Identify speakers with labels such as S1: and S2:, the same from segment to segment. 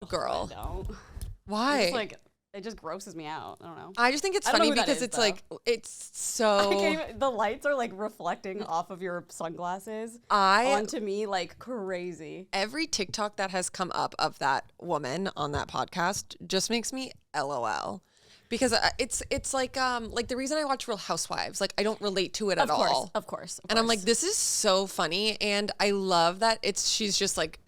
S1: girl.
S2: I don't.
S1: Why?
S2: It's like it just grosses me out. I don't know.
S1: I just think it's funny because it's like it's so
S2: the lights are like reflecting off of your sunglasses onto me like crazy.
S1: Every TikTok that has come up of that woman on that podcast just makes me LOL. Because it's like the reason I watch Real Housewives, like I don't relate to it at all.
S2: Of course.
S1: And I'm like, this is so funny, and I love that she's just like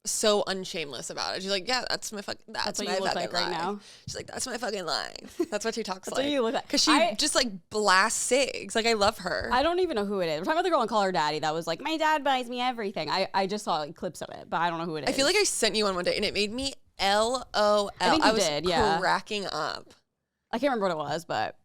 S1: so unshameless about it. She's like, yeah, that's my fucking
S2: what you look like right now.
S1: She's like, that's my fucking life. That's what she talks
S2: That's
S1: like.
S2: what you look like.
S1: Because she just like blasts cigs. Like I love her.
S2: I don't even know who it is. We're talking about the girl on Call Her Daddy that was like, my dad buys me everything. I just saw like clips of it, but I don't know who it is.
S1: I feel like I sent you one day, and it made me LOL.
S2: I think you did, yeah.
S1: Cracking up.
S2: I can't remember what it was, but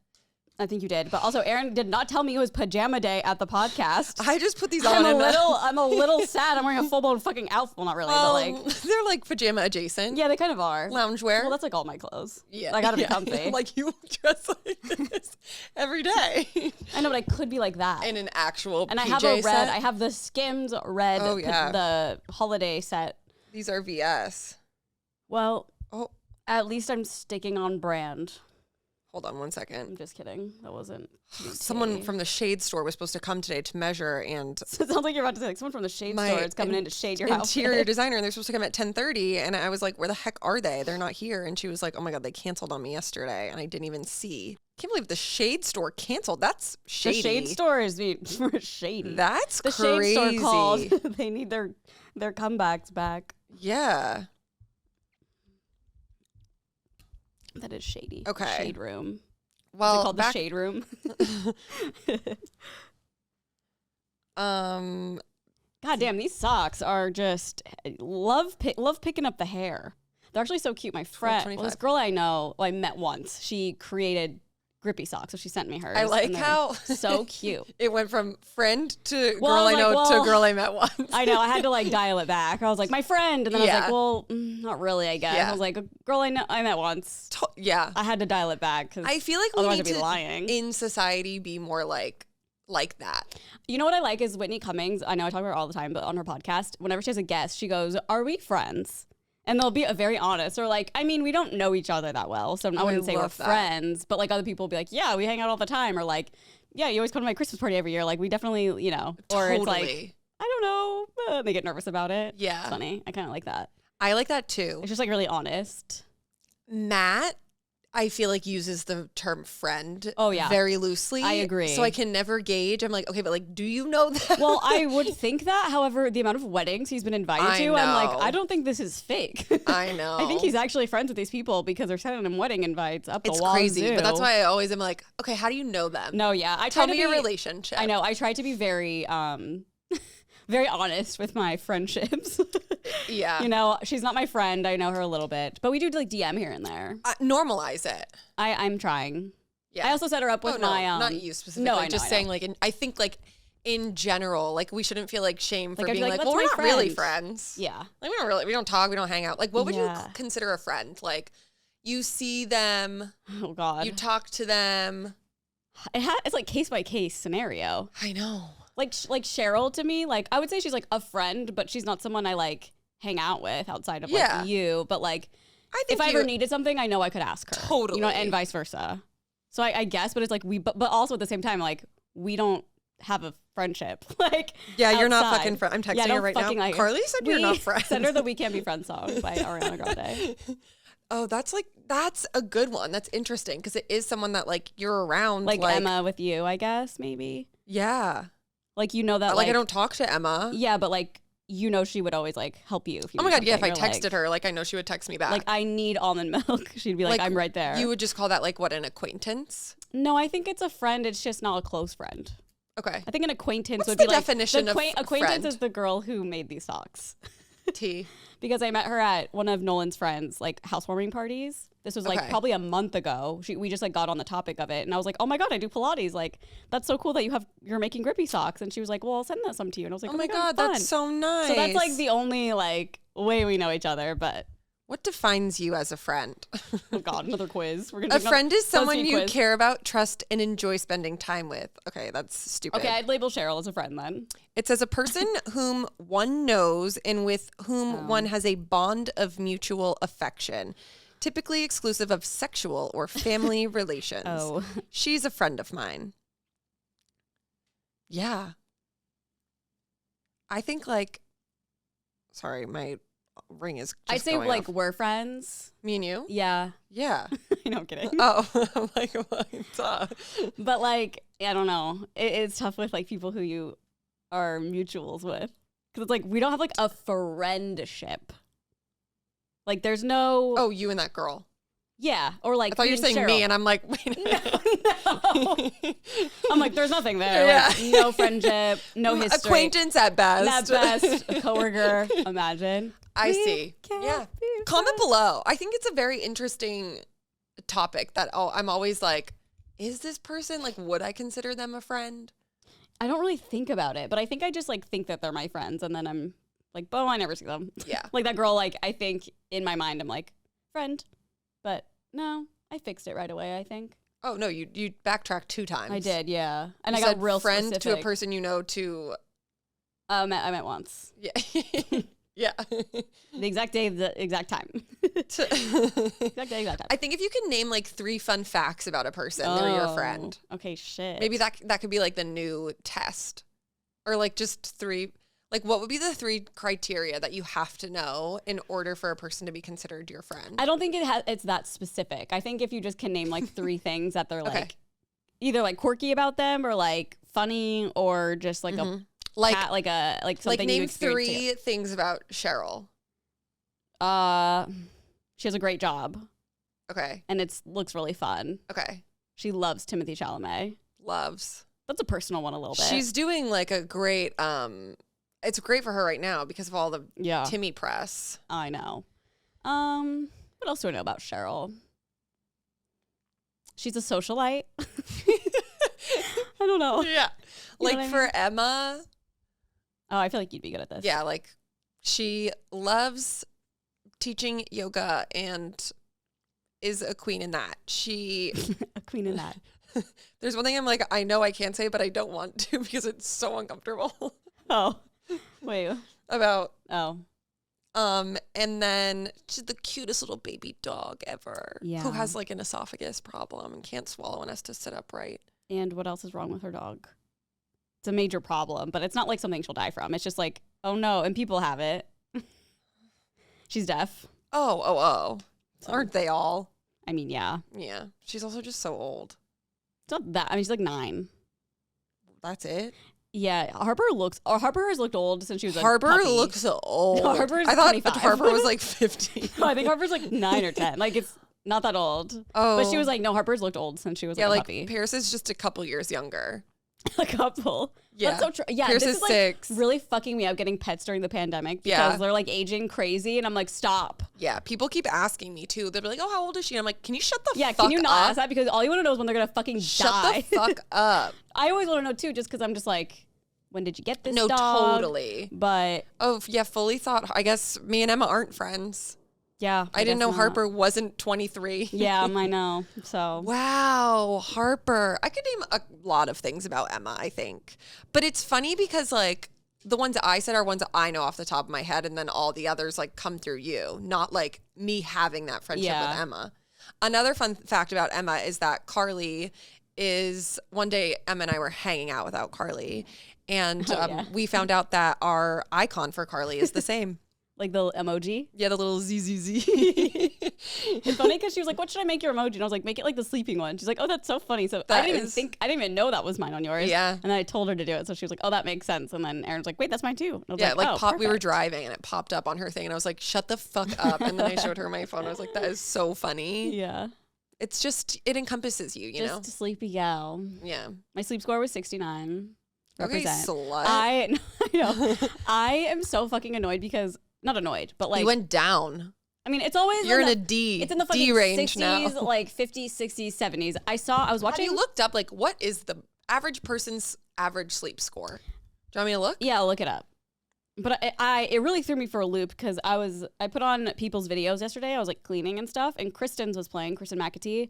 S2: I think you did. But also, Erin did not tell me it was pajama day at the podcast.
S1: I just put these on.
S2: I'm a little sad. I'm wearing a full blown fucking outfit. Well, not really, but like
S1: they're like pajama adjacent.
S2: Yeah, they kind of are.
S1: Loungewear.
S2: Well, that's like all my clothes.
S1: Yeah,
S2: I gotta be comfy.
S1: Like you dress like this every day.
S2: I know, but I could be like that
S1: in an actual.
S2: And
S1: PJ
S2: I have a red.
S1: set?
S2: I have the Skims red.
S1: Oh yeah.
S2: The holiday set.
S1: These are VS.
S2: Well, at least I'm sticking on brand.
S1: Hold on one second.
S2: I'm just kidding. That wasn't.
S1: Someone from the shade store was supposed to come today to measure, and
S2: so it sounds like you're about to say like someone from the shade store is coming in to shade your house.
S1: Interior designer, and they're supposed to come at 10:30, and I was like, "Where the heck are they? They're not here." And she was like, "Oh my god, they canceled on me yesterday, and I didn't even see." Can't believe the shade store canceled. That's shady.
S2: The shade store is shady.
S1: That's
S2: the
S1: crazy.
S2: Shade store called. They need their comebacks back.
S1: Yeah.
S2: That is shady.
S1: Okay.
S2: Shade room.
S1: Well,
S2: is it called the shade room? God damn, these socks are just love picking up the hair. They're actually so cute. My friend, this girl I know, I met once. She created grippy socks, so she sent me hers.
S1: I like how
S2: so cute.
S1: It went from friend to girl I know to girl I met once.
S2: I know. I had to like dial it back. I was like, my friend, and then I was like, well, not really. I guess I was like, a girl I met once.
S1: Yeah,
S2: I had to dial it back because
S1: I feel like
S2: otherwise
S1: we need
S2: I'd be
S1: to
S2: lying.
S1: In society be more like that.
S2: You know what I like is Whitney Cummings. I know I talk about her all the time, but on her podcast, whenever she has a guest, she goes, "Are we friends?" And they'll be very honest, or like, I mean, we don't know each other that well, so I wouldn't say we're friends, but like other people will be like, yeah, we hang out all the time, or like, yeah, you always come to my Christmas party every year, like we definitely, you know, or
S1: totally.
S2: It's like, I don't know, they get nervous about it.
S1: Yeah.
S2: It's funny. I kind of like that.
S1: I like that too.
S2: It's just like really honest.
S1: Matt, I feel like uses the term friend very loosely.
S2: I agree.
S1: So I can never gauge. I'm like, okay, but like, do you know that?
S2: Well, I would think that. However, the amount of weddings he's been invited to, I'm like, I don't think this is fake.
S1: I know.
S2: I think he's actually friends with these people because they're sending him wedding invites up the wazoo.
S1: It's crazy, but that's why I always am like, okay, how do you know them?
S2: No, yeah.
S1: Tell me your relationship.
S2: I know. I try to be very very honest with my friendships.
S1: Yeah.
S2: You know, she's not my friend. I know her a little bit, but we do like DM here and there.
S1: Normalize it.
S2: I'm trying.
S1: Yeah.
S2: I also set her up with my
S1: not you specifically.
S2: No, I know,
S1: just saying like, I think like in general, like we shouldn't feel like shame for being like,
S2: well,
S1: we're not really friends.
S2: Yeah.
S1: Like we don't talk, we don't hang out. Like what would you consider a friend? Like you see them.
S2: Oh God.
S1: You talk to them.
S2: It's like case by case scenario.
S1: I know.
S2: Like Cheryl to me, like I would say she's like a friend, but she's not someone I like hang out with outside of like you. But like, I think if I ever needed something, I know I could ask her.
S1: Totally.
S2: You know, and vice versa. So I guess, but it's like but also at the same time, like we don't have a friendship. Like
S1: you're not fucking friends. I'm texting her right now.
S2: Like,
S1: Carly said we're not friends.
S2: Send her the "We Can't Be Friends" song by Ariana Grande.
S1: Oh, that's a good one. That's interesting because it is someone that like you're around.
S2: Like Emma with you, I guess maybe.
S1: Yeah.
S2: Like you know that
S1: like I don't talk to Emma.
S2: Yeah, but like you know she would always like help you if you.
S1: Oh my God, yeah! If I
S2: texted
S1: texted her, like I know she would text me back.
S2: Like I need almond milk. She'd be like I'm right there.
S1: You would just call that like what, an acquaintance?
S2: No, I think it's a friend. It's just not a close friend.
S1: Okay.
S2: I think an acquaintance would
S1: be
S2: like
S1: definition of
S2: acquaintance
S1: friend?
S2: Is the girl who made these socks.
S1: T.
S2: Because I met her at one of Nolan's friends' like housewarming parties. This was like probably a month ago. We just like got on the topic of it, and I was like, "Oh my God, I do Pilates! Like that's so cool that you're making grippy socks." And she was like, "Well, I'll send that some to you." And I was like,
S1: "Oh my God, that's so nice."
S2: So that's like the only like way we know each other. But
S1: What defines you as a friend?
S2: Oh God, another quiz. We're gonna
S1: A friend is someone you
S2: quiz.
S1: care about, trust, and enjoy spending time with. Okay, that's stupid.
S2: Okay, I'd label Cheryl as a friend then.
S1: It says a person whom one knows and with whom one has a bond of mutual affection, typically exclusive of sexual or family relations.
S2: Oh.
S1: She's a friend of mine. Yeah. I think sorry, my ring is just
S2: I'd say
S1: going
S2: like
S1: off.
S2: we're friends.
S1: Me and you?
S2: Yeah.
S1: Yeah.
S2: No, I'm kidding.
S1: Oh, I'm like, duh.
S2: But like, I don't know. It's tough with like people who you are mutuals with. Because it's like, we don't have like a friendship. Like there's no.
S1: Oh, you and that girl.
S2: Yeah. Or like,
S1: I thought you were saying
S2: Cheryl.
S1: me, and I'm like, wait a minute.
S2: No. I'm like, there's nothing there.
S1: Yeah.
S2: Like, no friendship, no history.
S1: Acquaintance at best.
S2: At best, a coworker. Imagine.
S1: I see. Yeah. Comment below. I think it's a very interesting topic that I'm always like, is this person, like, would I consider them a friend?
S2: I don't really think about it, but I think I just like think that they're my friends, and then I'm like, oh, I never see them.
S1: Yeah.
S2: Like that girl, like I think in my mind I'm like, friend. But no, I fixed it right away, I think.
S1: Oh, no, you backtracked 2 times.
S2: I did, yeah. And
S1: You
S2: I got
S1: said
S2: real
S1: friend
S2: specific.
S1: to a person you know to...
S2: I met once.
S1: Yeah. Yeah.
S2: The exact day, the exact time. Exact day, exact time.
S1: I think if you can name like 3 fun facts about a person, they're your friend.
S2: Okay, shit.
S1: Maybe that could be like the new test. Or like just 3... Like, what would be the 3 criteria that you have to know in order for a person to be considered your friend?
S2: I don't think it's that specific. I think if you just can name like 3 things that they're like either like quirky about them or like funny or just like a
S1: like
S2: like something
S1: name
S2: you experienced
S1: 3 things about Cheryl.
S2: She has a great job.
S1: Okay.
S2: And looks really fun.
S1: Okay.
S2: She loves Timothée Chalamet.
S1: Loves.
S2: That's a personal one a little bit.
S1: She's doing like a great it's great for her right now because of all the Timmy press.
S2: I know. What else do I know about Cheryl? She's a socialite. I don't know.
S1: Yeah. Like for Emma.
S2: Oh, I feel like you'd be good at this.
S1: Yeah, like she loves teaching yoga and is a queen in that. She
S2: a queen in that.
S1: There's one thing I'm like, I know I can't say, but I don't want to because it's so uncomfortable.
S2: Oh. Wait.
S1: About
S2: and
S1: then she's the cutest little baby dog ever.
S2: Yeah.
S1: Who has like an esophagus problem and can't swallow and has to sit upright.
S2: And what else is wrong with her dog? It's a major problem, but it's not like something she'll die from. It's just like, oh no, and people have it. She's deaf.
S1: Oh. So, aren't they all?
S2: I mean, yeah.
S1: Yeah. She's also just so old.
S2: It's not that. I mean, she's like 9.
S1: That's it?
S2: Yeah, Harper has looked old since she was a
S1: Harper
S2: puppy.
S1: looks old.
S2: Harper's
S1: I thought
S2: 25.
S1: Harper was like 15.
S2: No, I think Harper's like 9 or 10. Like it's not that old.
S1: Oh,
S2: but she was like, no, Harper's looked old since she was like a puppy.
S1: Paris is just a couple years younger.
S2: A couple.
S1: Yeah.
S2: That's so true. Yeah,
S1: Paris
S2: this
S1: is
S2: like
S1: 6.
S2: really fucking me up getting pets during the pandemic because they're like aging crazy, and I'm like, stop.
S1: Yeah, people keep asking me too. They'll be like, "Oh, how old is she?" And I'm like, "Can you shut the fuck up?"
S2: Yeah, can you not ask that? Because all you want to know is when they're gonna fucking die.
S1: Shut the fuck up.
S2: I always want to know too, just because I'm just like, when did you get this dog?
S1: No, totally.
S2: But
S1: oh yeah, fully thought. I guess me and Emma aren't friends.
S2: yeah,
S1: I didn't
S2: guess
S1: know
S2: not.
S1: Harper wasn't 23.
S2: Yeah, I know. So
S1: wow, Harper. I could name a lot of things about Emma, I think. But it's funny because like the ones I said are ones that I know off the top of my head, and then all the others like come through you, not like me having that friendship with Emma. Another fun fact about Emma is that Carly is one day Emma and I were hanging out without Carly, and we found out that our icon for Carly is the same.
S2: like the emoji.
S1: Yeah, the little ZZZ.
S2: It's funny because she was like, "What should I make your emoji?" And I was like, "Make it like the sleeping one." She's like, "Oh, that's so funny." So I didn't even know that was mine on yours.
S1: Yeah.
S2: And then I told her to do it, so she was like, "Oh, that makes sense." And then Erin's like, "Wait, that's mine too." And I was
S1: Yeah,
S2: like,
S1: we were
S2: perfect.
S1: driving and it popped up on her thing, and I was like, "Shut the fuck up!" And then I showed her my phone. I was like, "That is so funny."
S2: Yeah.
S1: It's just it encompasses you, you know.
S2: Just a sleepy gal.
S1: Yeah.
S2: My sleep score was 69.
S1: Okay,
S2: Represent.
S1: slut.
S2: I know. I am so fucking annoyed because not annoyed, but like
S1: you went down.
S2: I mean, it's always
S1: You're in
S2: the,
S1: a D.
S2: It's in the fucking
S1: D range
S2: 60s,
S1: now.
S2: like 50s, 60s, 70s. I was watching.
S1: Have you looked up like what is the average person's average sleep score? Do you want me to look?
S2: Yeah, I'll look it up. But it really threw me for a loop because I put on people's videos yesterday. I was like cleaning and stuff, and Kristen McAtee,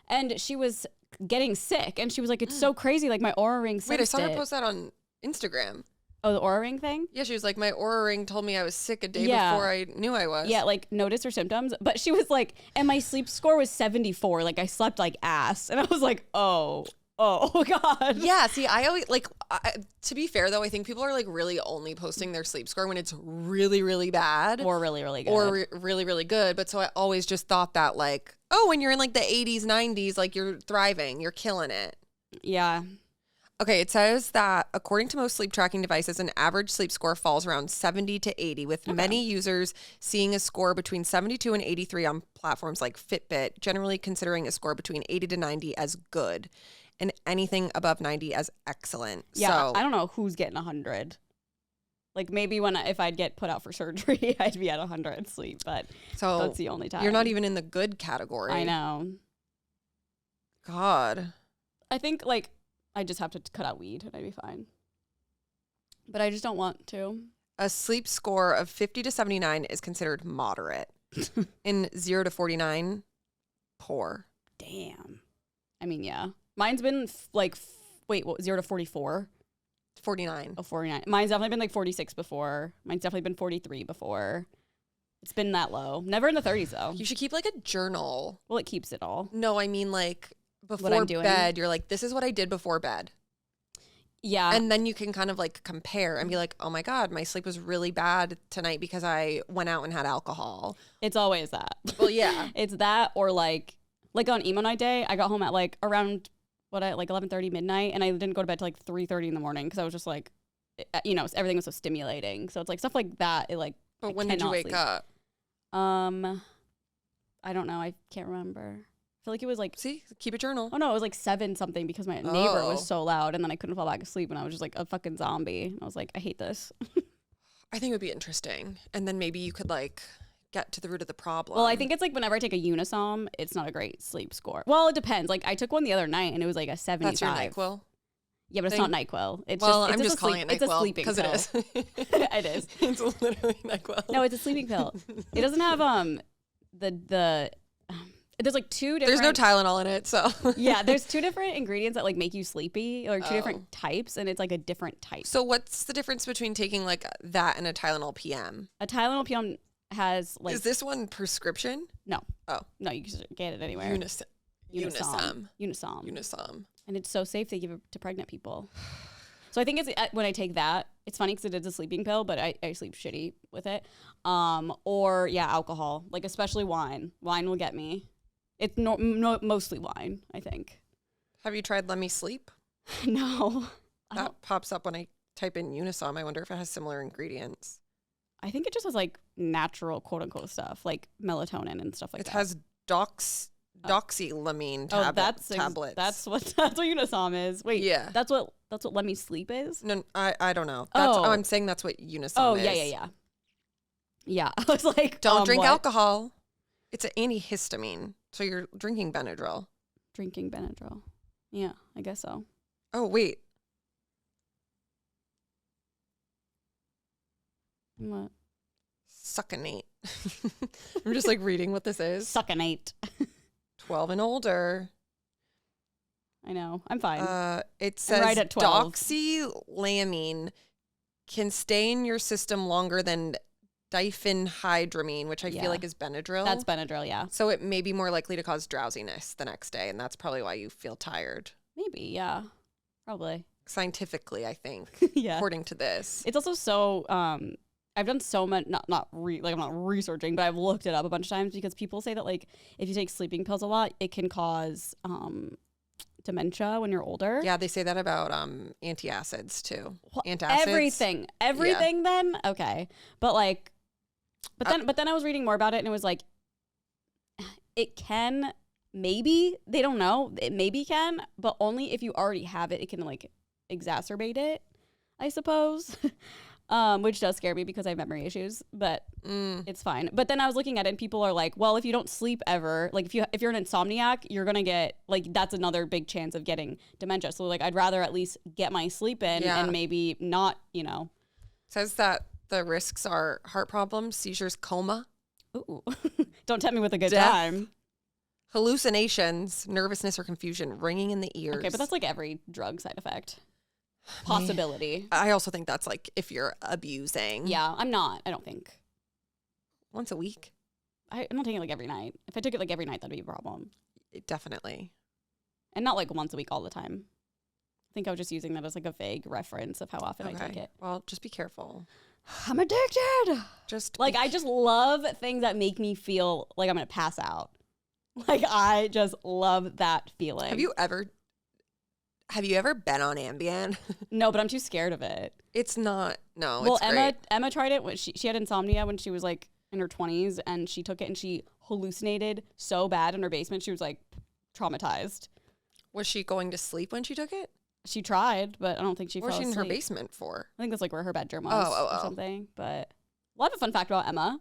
S2: and she was getting sick, and she was like, "It's so crazy, like my Aura Ring sensed
S1: Wait, I saw her
S2: it."
S1: post that on Instagram.
S2: Oh, the Aura Ring thing?
S1: Yeah, she was like, my Aura Ring told me I was sick a day before I knew I was.
S2: Yeah, like noticed her symptoms, but she was like, and my sleep score was 74. Like I slept like ass, and I was like, oh God.
S1: Yeah, see, I always like. To be fair though, I think people are like really only posting their sleep score when it's really, really bad,
S2: Or really, really good,
S1: or really, really good. But so I always just thought that like, oh, when you're in like the 80s, 90s, like you're thriving, you're killing it.
S2: Yeah.
S1: Okay, it says that according to most sleep tracking devices, an average sleep score falls around 70 to 80, with many users seeing a score between 72 and 83 on platforms like Fitbit, generally considering a score between 80 to 90 as good, and anything above 90 as excellent.
S2: Yeah,
S1: so,
S2: I don't know who's getting 100. Like maybe if I'd get put out for surgery, I'd be at 100 sleep, but that's the only time.
S1: You're not even in the good category.
S2: I know.
S1: God.
S2: I think like I just have to cut out weed and I'd be fine. But I just don't want to.
S1: A sleep score of 50 to 79 is considered moderate. In 0 to 49, poor.
S2: Damn. I mean, yeah. Mine's been 0 to 44?
S1: 49.
S2: Oh, 49. Mine's definitely been like 46 before. Mine's definitely been 43 before. It's been that low. Never in the 30s though.
S1: You should keep like a journal.
S2: Well, it keeps it all.
S1: No, I mean like before bed, you're like, this is what I did before bed.
S2: Yeah.
S1: And then you can kind of like compare and be like, oh my God, my sleep was really bad tonight because I went out and had alcohol.
S2: It's always that.
S1: Well, yeah.
S2: It's that, or like on emo night day, I got home at like around 11:30 midnight, and I didn't go to bed till like 3:30 in the morning because I was just like, everything was so stimulating. So it's like stuff like that. It like.
S1: But when did you wake up?
S2: I don't know. I can't remember. I feel like it was like.
S1: See, keep a journal.
S2: Oh no, it was like 7 something because my neighbor was so loud, and then I couldn't fall back asleep, and I was just like a fucking zombie. And I was like, I hate this.
S1: I think it would be interesting, and then maybe you could like get to the root of the problem.
S2: Well, I think it's like whenever I take a Unisom, it's not a great sleep score. Well, it depends. Like I took one the other night, and it was like a 75.
S1: That's your NyQuil.
S2: Yeah, but it's not NyQuil. It's
S1: I'm just calling it NyQuil.
S2: It's a sleeping pill.
S1: Because it is.
S2: It is.
S1: It's literally NyQuil.
S2: No, it's a sleeping pill. It doesn't have there's like 2 different.
S1: There's no Tylenol in it, so.
S2: Yeah, there's 2 different ingredients that like make you sleepy, or 2 different types, and it's like a different type.
S1: So what's the difference between taking like that and a Tylenol PM?
S2: A Tylenol PM has like.
S1: Is this one prescription?
S2: No.
S1: Oh.
S2: No, you can get it anywhere.
S1: Unisom.
S2: And it's so safe they give it to pregnant people. So I think it's when I take that, it's funny because it is a sleeping pill, but I sleep shitty with it. Or yeah, alcohol, like especially wine. Wine will get me. It's mostly wine, I think.
S1: Have you tried Let Me Sleep?
S2: No.
S1: That pops up when I type in Unisom. I wonder if it has similar ingredients.
S2: I think it just has like natural quote unquote stuff, like melatonin and stuff like that.
S1: It has doxylamine tablets.
S2: That's what Unisom is. Wait,
S1: yeah,
S2: that's what Let Me Sleep is.
S1: No, I don't know. I'm saying that's what Unisom is.
S2: Yeah. Yeah, I was like,
S1: don't drink alcohol. It's an antihistamine, so you're drinking Benadryl.
S2: Drinking Benadryl. Yeah, I guess so.
S1: Oh wait.
S2: What?
S1: Succinate. I'm just like reading what this is.
S2: Succinate.
S1: 12 and older.
S2: I know. I'm fine.
S1: It says
S2: right at 12.
S1: doxylamine can stay in your system longer than diphenhydramine, which I feel like is Benadryl.
S2: That's Benadryl, yeah.
S1: So it may be more likely to cause drowsiness the next day, and that's probably why you feel tired.
S2: Maybe, yeah. Probably.
S1: Scientifically, I think.
S2: Yeah.
S1: According to this.
S2: It's also so I've done so much I'm not researching, but I've looked it up a bunch of times because people say that like if you take sleeping pills a lot, it can cause dementia when you're older.
S1: Yeah, they say that about antacids too.
S2: Well,
S1: Antacids.
S2: Everything then? Okay. But then I was reading more about it, and it was like it can maybe, they don't know, it maybe can, but only if you already have it, it can like exacerbate it, I suppose. Which does scare me because I have memory issues, but it's fine. But then I was looking at it, and people are like, well, if you don't sleep ever, like if you're an insomniac, you're gonna get like, that's another big chance of getting dementia. So like I'd rather at least get my sleep in and maybe not,
S1: Says that The risks are heart problems, seizures, coma.
S2: Ooh. Don't tempt me with a good
S1: Death.
S2: time.
S1: Hallucinations, nervousness or confusion, ringing in the ears.
S2: Okay, but that's like every drug side effect. Possibility.
S1: I also think that's like if you're abusing.
S2: Yeah, I'm not. I don't think.
S1: Once a week?
S2: I'm not taking it like every night. If I took it like every night, that'd be a problem.
S1: Definitely.
S2: And not like once a week all the time. I think I was just using that as like a vague reference of how often I take it.
S1: Well, just be careful.
S2: I'm addicted.
S1: Just
S2: like I just love things that make me feel like I'm gonna pass out. Like I just love that feeling.
S1: Have you ever been on Ambien?
S2: No, but I'm too scared of it.
S1: It's not. No.
S2: Well,
S1: it's great.
S2: Emma tried it when she had insomnia when she was like in her 20s, and she took it and she hallucinated so bad in her basement. She was like traumatized. Was
S1: she going to sleep when she took it?
S2: She tried, but I don't think she fell
S1: asleep. What was she in her basement for?
S2: I think that's like where her bedroom was or something. But we'll have a fun fact about Emma.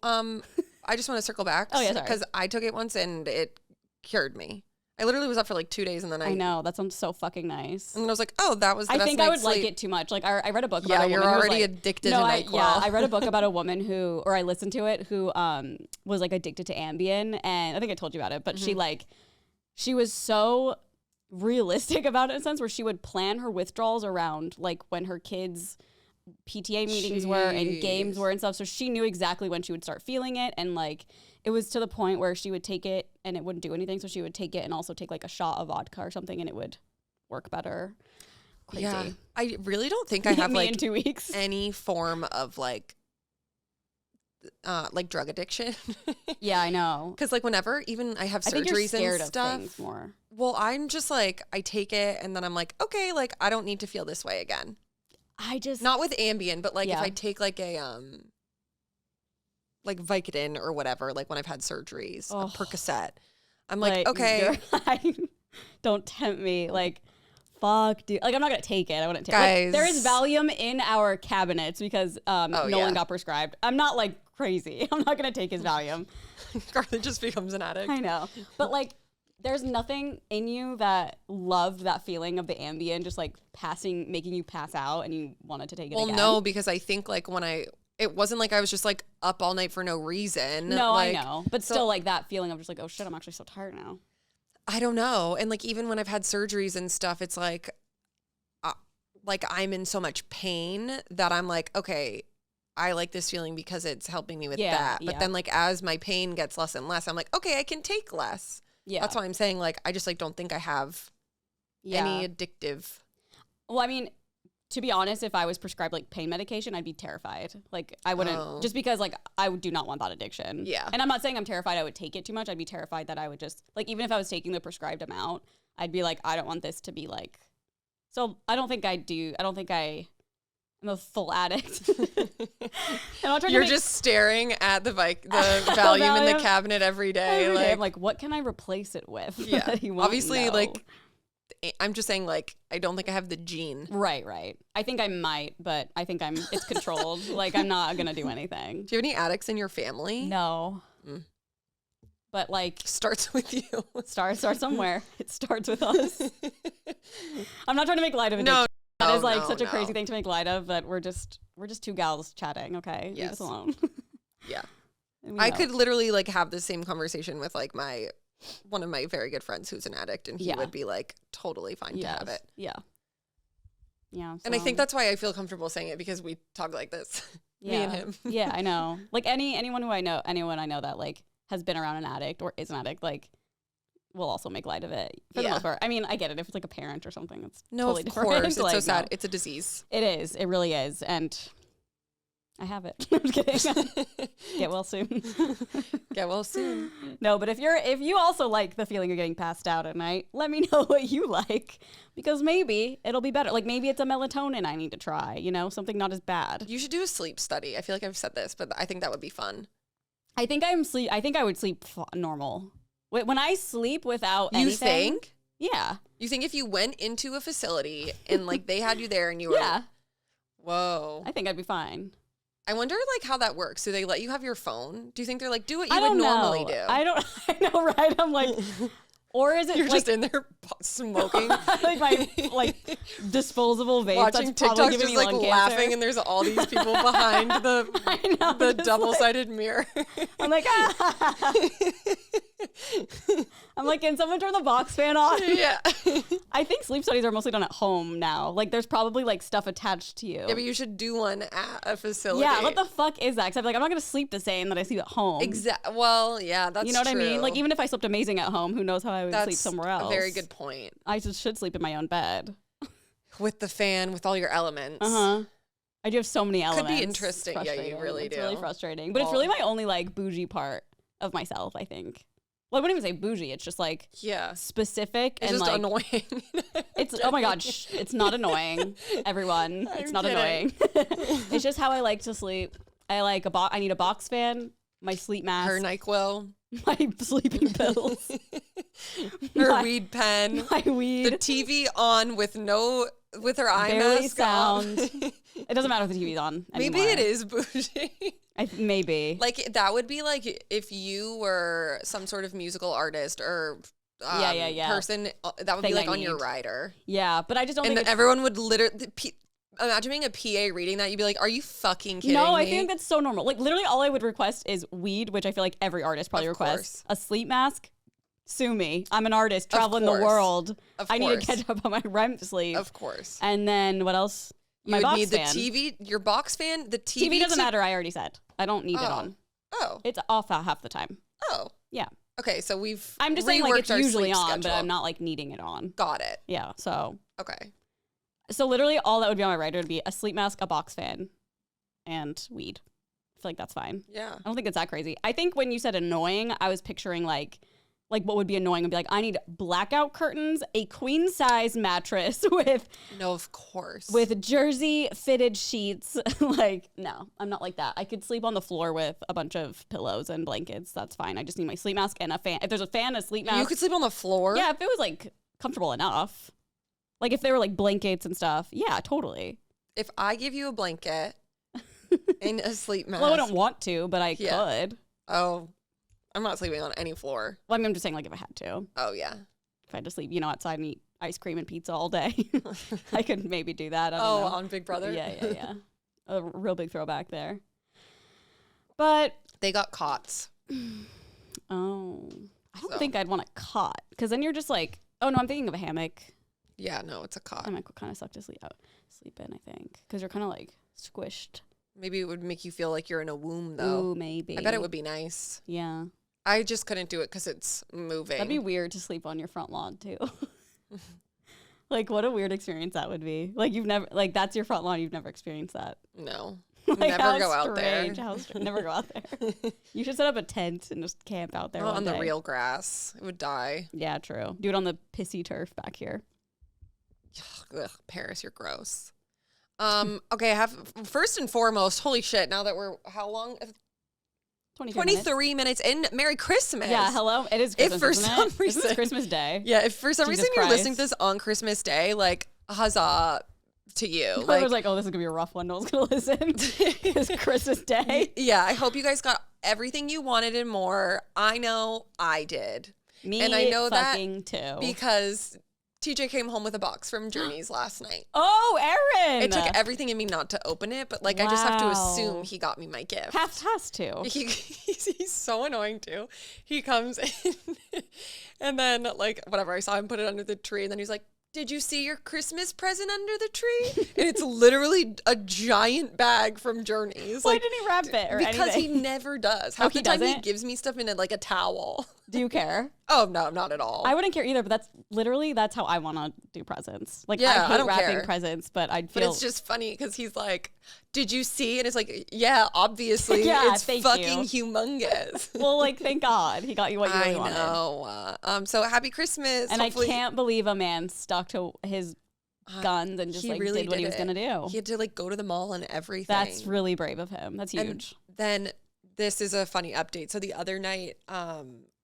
S1: I just want to circle back.
S2: Oh, yeah, sorry.
S1: Because I took it once and it cured me. I literally was up for like 2 days and then I
S2: know. That sounds so fucking nice.
S1: And then I was like, oh, that was the best
S2: I think I would
S1: sleep.
S2: like it too much. Like I read a book about a woman
S1: you're already addicted to NyQuil.
S2: Yeah, I read a book about a woman who, or I listened to it, who was like addicted to Ambien. And I think I told you about it, but she was so realistic about it in a sense where she would plan her withdrawals around like when her kids' PTA meetings were and games were and stuff. So she knew exactly when she would start feeling it. And like it was to the point where she would take it and it wouldn't do anything. So she would take it and also take like a shot of vodka or something and it would work better. Crazy.
S1: Yeah. I really don't think I have like
S2: in 2 weeks.
S1: any form of like drug addiction.
S2: Yeah, I know.
S1: Because like whenever even I have surgeries and stuff.
S2: Of things more.
S1: Well, I'm just like I take it and then I'm like, okay, like I don't need to feel this way again. Not with Ambien, but like if I take like a like Vicodin or whatever, like when I've had surgeries, a Percocet, I'm like okay.
S2: Don't tempt me. Like, fuck, dude. Like, I'm not gonna take it. I wouldn't take it.
S1: Guys.
S2: Like, there is Valium in our cabinets because Nolan got prescribed. I'm not like crazy. I'm not gonna take his Valium.
S1: Carly just becomes an addict.
S2: I know, but like. There's nothing in you that loved that feeling of the Ambien just like making you pass out and you wanted to take it again.
S1: Well, no, because I think like it wasn't like I was just like up all night for no reason.
S2: No,
S1: like,
S2: I know. But still like that feeling of just like, oh shit, I'm actually so tired now.
S1: I don't know. And like even when I've had surgeries and stuff, it's like I'm in so much pain that I'm like, okay, I like this feeling because it's helping me with that. But then like as my pain gets less and less, I'm like, okay, I can take less. Yeah. That's why I'm saying, like, I just, like, don't think I have any addictive.
S2: Well, I mean, to be honest, if I was prescribed, like, pain medication, I'd be terrified. Like, I wouldn't, just because, like, I do not want that addiction.
S1: Yeah.
S2: And I'm not saying I'm terrified I would take it too much. I'd be terrified that I would just, like, even if I was taking the prescribed amount, I'd be like, I don't want this to be, like, so I don't think I'm a full addict.
S1: You're just staring at the Valium in the cabinet every day.
S2: I'm like, what can I replace it with?
S1: Yeah. Obviously, like, I'm just saying, like, I don't think I have the gene.
S2: Right. I think I might, but I think it's controlled. Like, I'm not going to do anything.
S1: Do you have any addicts in your family?
S2: No. But, like...
S1: Starts with you.
S2: Starts somewhere. It starts with us. I'm not trying to make light of addiction. That is like such a crazy thing to make light of, but we're just two gals chatting, okay?
S1: Yes.
S2: Leave us alone.
S1: Yeah. I could literally like have the same conversation with like one of my very good friends who's an addict, and he would be like totally fine to have it.
S2: Yeah. Yeah. So.
S1: And I think that's why I feel comfortable saying it, because we talk like this. Me and him.
S2: Yeah, I know. Like anyone I know that like has been around an addict or is an addict, like will also make light of it for the most part. I mean, I get it. If it's like a parent or something, it's totally different.
S1: Of course. It's
S2: like,
S1: so sad. No. It's a disease.
S2: It is. It really is. And I have it. I'm just kidding. Get well soon.
S1: Get well soon.
S2: No, but if you also like the feeling of getting passed out at night, let me know what you like, because maybe it'll be better. Like maybe it's a melatonin I need to try, something not as bad.
S1: You should do a sleep study. I feel like I've said this, but I think that would be fun.
S2: I think I would sleep normal. When I sleep without anything.
S1: You think?
S2: Yeah.
S1: You think if you went into a facility and like they had you there and you were
S2: yeah.
S1: Whoa.
S2: I think I'd be fine.
S1: I wonder like how that works. Do they let you have your phone? Do you think they're like, do what you would normally do?
S2: I know, right? I'm like, Or is it
S1: You're
S2: like,
S1: just in there smoking,
S2: like my like disposable vape
S1: watching
S2: that's probably
S1: TikToks,
S2: giving
S1: just
S2: me
S1: like
S2: lung
S1: laughing,
S2: cancer?
S1: and there's all these people behind the
S2: just
S1: double-sided mirror.
S2: I'm like, I'm like, can someone turn the box fan on?
S1: Yeah.
S2: I think sleep studies are mostly done at home now. Like, there's probably like stuff attached to you.
S1: Yeah, but you should do one at a facility.
S2: Yeah, what the fuck is that? Because I'm like, I'm not gonna sleep the same that I sleep at home.
S1: Well, yeah, that's
S2: You know what
S1: true.
S2: I mean? Like, even if I slept amazing at home, who knows how I would sleep somewhere else?
S1: A very good point.
S2: I just should sleep in my own bed.
S1: With the fan, with all your elements.
S2: I do have so many elements.
S1: Could be interesting. Yeah, you really
S2: It's
S1: do.
S2: really frustrating. But it's really my only like bougie part of myself, I think. Well, I wouldn't even say bougie. It's just like specific
S1: it's
S2: and
S1: just
S2: like
S1: annoying.
S2: it's oh my god, it's not annoying, everyone. It's not annoying. It's just how I like to sleep. I like I need a box fan, my sleep mask,
S1: Her NyQuil,
S2: my sleeping pills,
S1: her weed pen,
S2: my weed,
S1: the TV on with her eye
S2: barely
S1: mask
S2: sound.
S1: on.
S2: It doesn't matter if the TV's on anymore.
S1: Maybe it is bougie.
S2: Maybe.
S1: Like that would be like if you were some sort of musical artist or person that would
S2: Thing
S1: be like
S2: I
S1: on your
S2: need.
S1: rider.
S2: Yeah, but I just don't
S1: And
S2: think it's
S1: everyone would literally imagine being a PA reading that. You'd be like, "Are you fucking kidding me?"
S2: No, I think that's so normal. Like literally, all I would request is weed, which I feel like every artist probably requests. A sleep mask. Sue me. I'm an artist traveling the world. I need to catch up on my REM sleep.
S1: Of course.
S2: And then what else?
S1: You
S2: My
S1: would
S2: box
S1: need
S2: fan.
S1: the TV, your box fan, the TV.
S2: TV doesn't matter. I already said I don't need it on.
S1: Oh.
S2: It's off half the time.
S1: Oh.
S2: Yeah.
S1: Okay, so
S2: I'm just saying like it's
S1: our
S2: usually
S1: sleep
S2: on,
S1: schedule.
S2: but I'm not like needing it on.
S1: Got it.
S2: Yeah. So
S1: Okay.
S2: literally all that would be on my rider would be a sleep mask, a box fan, and weed. I feel like that's fine.
S1: Yeah.
S2: I don't think it's that crazy. I think when you said annoying, I was picturing like what would be annoying would be like, I need blackout curtains, a queen size mattress with
S1: No, of course.
S2: with jersey fitted sheets. Like, no, I'm not like that. I could sleep on the floor with a bunch of pillows and blankets. That's fine. I just need my sleep mask and a fan. If there's a fan, a sleep mask.
S1: You could sleep on the floor?
S2: Yeah, if it was like comfortable enough. Like if there were like blankets and stuff. Yeah, totally.
S1: If I give you a blanket and a sleep mask.
S2: Well, I don't want to, but I could.
S1: Oh, I'm not sleeping on any floor.
S2: Well, I mean, I'm just saying like if I had to.
S1: Oh, yeah.
S2: If I had to sleep, outside and eat ice cream and pizza all day, I could maybe do that. I don't know.
S1: On Big Brother?
S2: Yeah. A real big throwback there. But
S1: they got cots.
S2: I don't think I'd want a cot because then you're just like, oh no, I'm thinking of a hammock.
S1: Yeah, no, it's a cot.
S2: That might kind of suck to sleep in, I think, because you're kind of like squished.
S1: Maybe it would make you feel like you're in a womb, though.
S2: Ooh, maybe.
S1: I bet it would be nice.
S2: Yeah.
S1: I just couldn't do it because it's moving.
S2: That'd be weird to sleep on your front lawn, too. Like, what a weird experience that would be. Like, that's your front lawn. You've never experienced that.
S1: No.
S2: Like,
S1: never go out there.
S2: Never go out there. You should set up a tent and just camp out there
S1: on
S2: day.
S1: the real grass. It would die.
S2: Yeah, true. Do it on the pissy turf back here.
S1: Ugh, Paris, you're gross. Okay, I have first and foremost, holy shit, now that we're how long? 23 minutes in. Merry Christmas.
S2: Yeah, hello. It is Christmas.
S1: If for some reason,
S2: this is Christmas Day.
S1: Yeah, if for some
S2: Jesus
S1: reason you're
S2: Christ.
S1: listening to this on Christmas Day, like huzzah to you.
S2: I was like, oh, this is gonna be a rough one. No one's gonna listen. It's Christmas Day.
S1: Yeah, I hope you guys got everything you wanted and more. I know I did.
S2: Me
S1: and I know
S2: fucking
S1: that
S2: too.
S1: because TJ came home with a box from Journeys last night.
S2: Oh, Erin!
S1: It took everything in me not to open it, but like I just have to assume he got me my gift.
S2: Has to.
S1: He's so annoying too. He comes in and then like whatever, I saw him put it under the tree and then he's like, did you see your Christmas present under the tree? And it's literally a giant bag from Journeys.
S2: Why didn't he wrap it or
S1: because
S2: anything?
S1: he never does. Half the time he
S2: doesn't?
S1: gives me stuff in like a towel.
S2: Do you care?
S1: Oh, no, not at all.
S2: I wouldn't care either, but that's how I want to do presents. Like,
S1: Yeah,
S2: I hate
S1: I don't
S2: wrapping
S1: care.
S2: presents, but I'd feel...
S1: But it's just funny because he's like, did you see? And it's like, yeah, obviously.
S2: Yeah,
S1: it's
S2: thank
S1: fucking
S2: you.
S1: humongous.
S2: Well, like, thank God he got you what you really wanted.
S1: I know. So happy Christmas.
S2: And
S1: Hopefully-
S2: I can't believe a man stuck to his guns and just
S1: he
S2: like
S1: really
S2: did what he was
S1: it.
S2: going to do.
S1: He had to like go to the mall and everything.
S2: That's really brave of him. That's huge.
S1: And then this is a funny update. So the other night,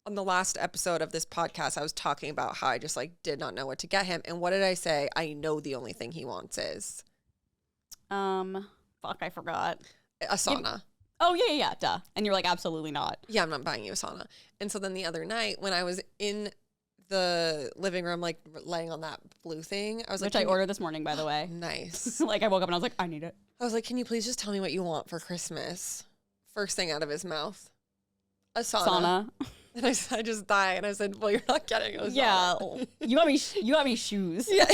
S1: on the last episode of this podcast, I was talking about how I just like did not know what to get him. And what did I say? I know the only thing he wants is
S2: Fuck, I forgot.
S1: a sauna.
S2: Oh, yeah, duh. And you're like, absolutely not.
S1: Yeah, I'm not buying you a sauna. And so then the other night when I was in the living room, like laying on that blue thing. I was
S2: Which
S1: like,
S2: I ordered this morning, by the way.
S1: Nice.
S2: Like I woke up and I was like, I need it.
S1: I was like, can you please just tell me what you want for Christmas? First thing out of his mouth. A sauna. And I just died. And I said, well, you're not getting a sauna.
S2: Yeah. You got me shoes.
S1: Yeah.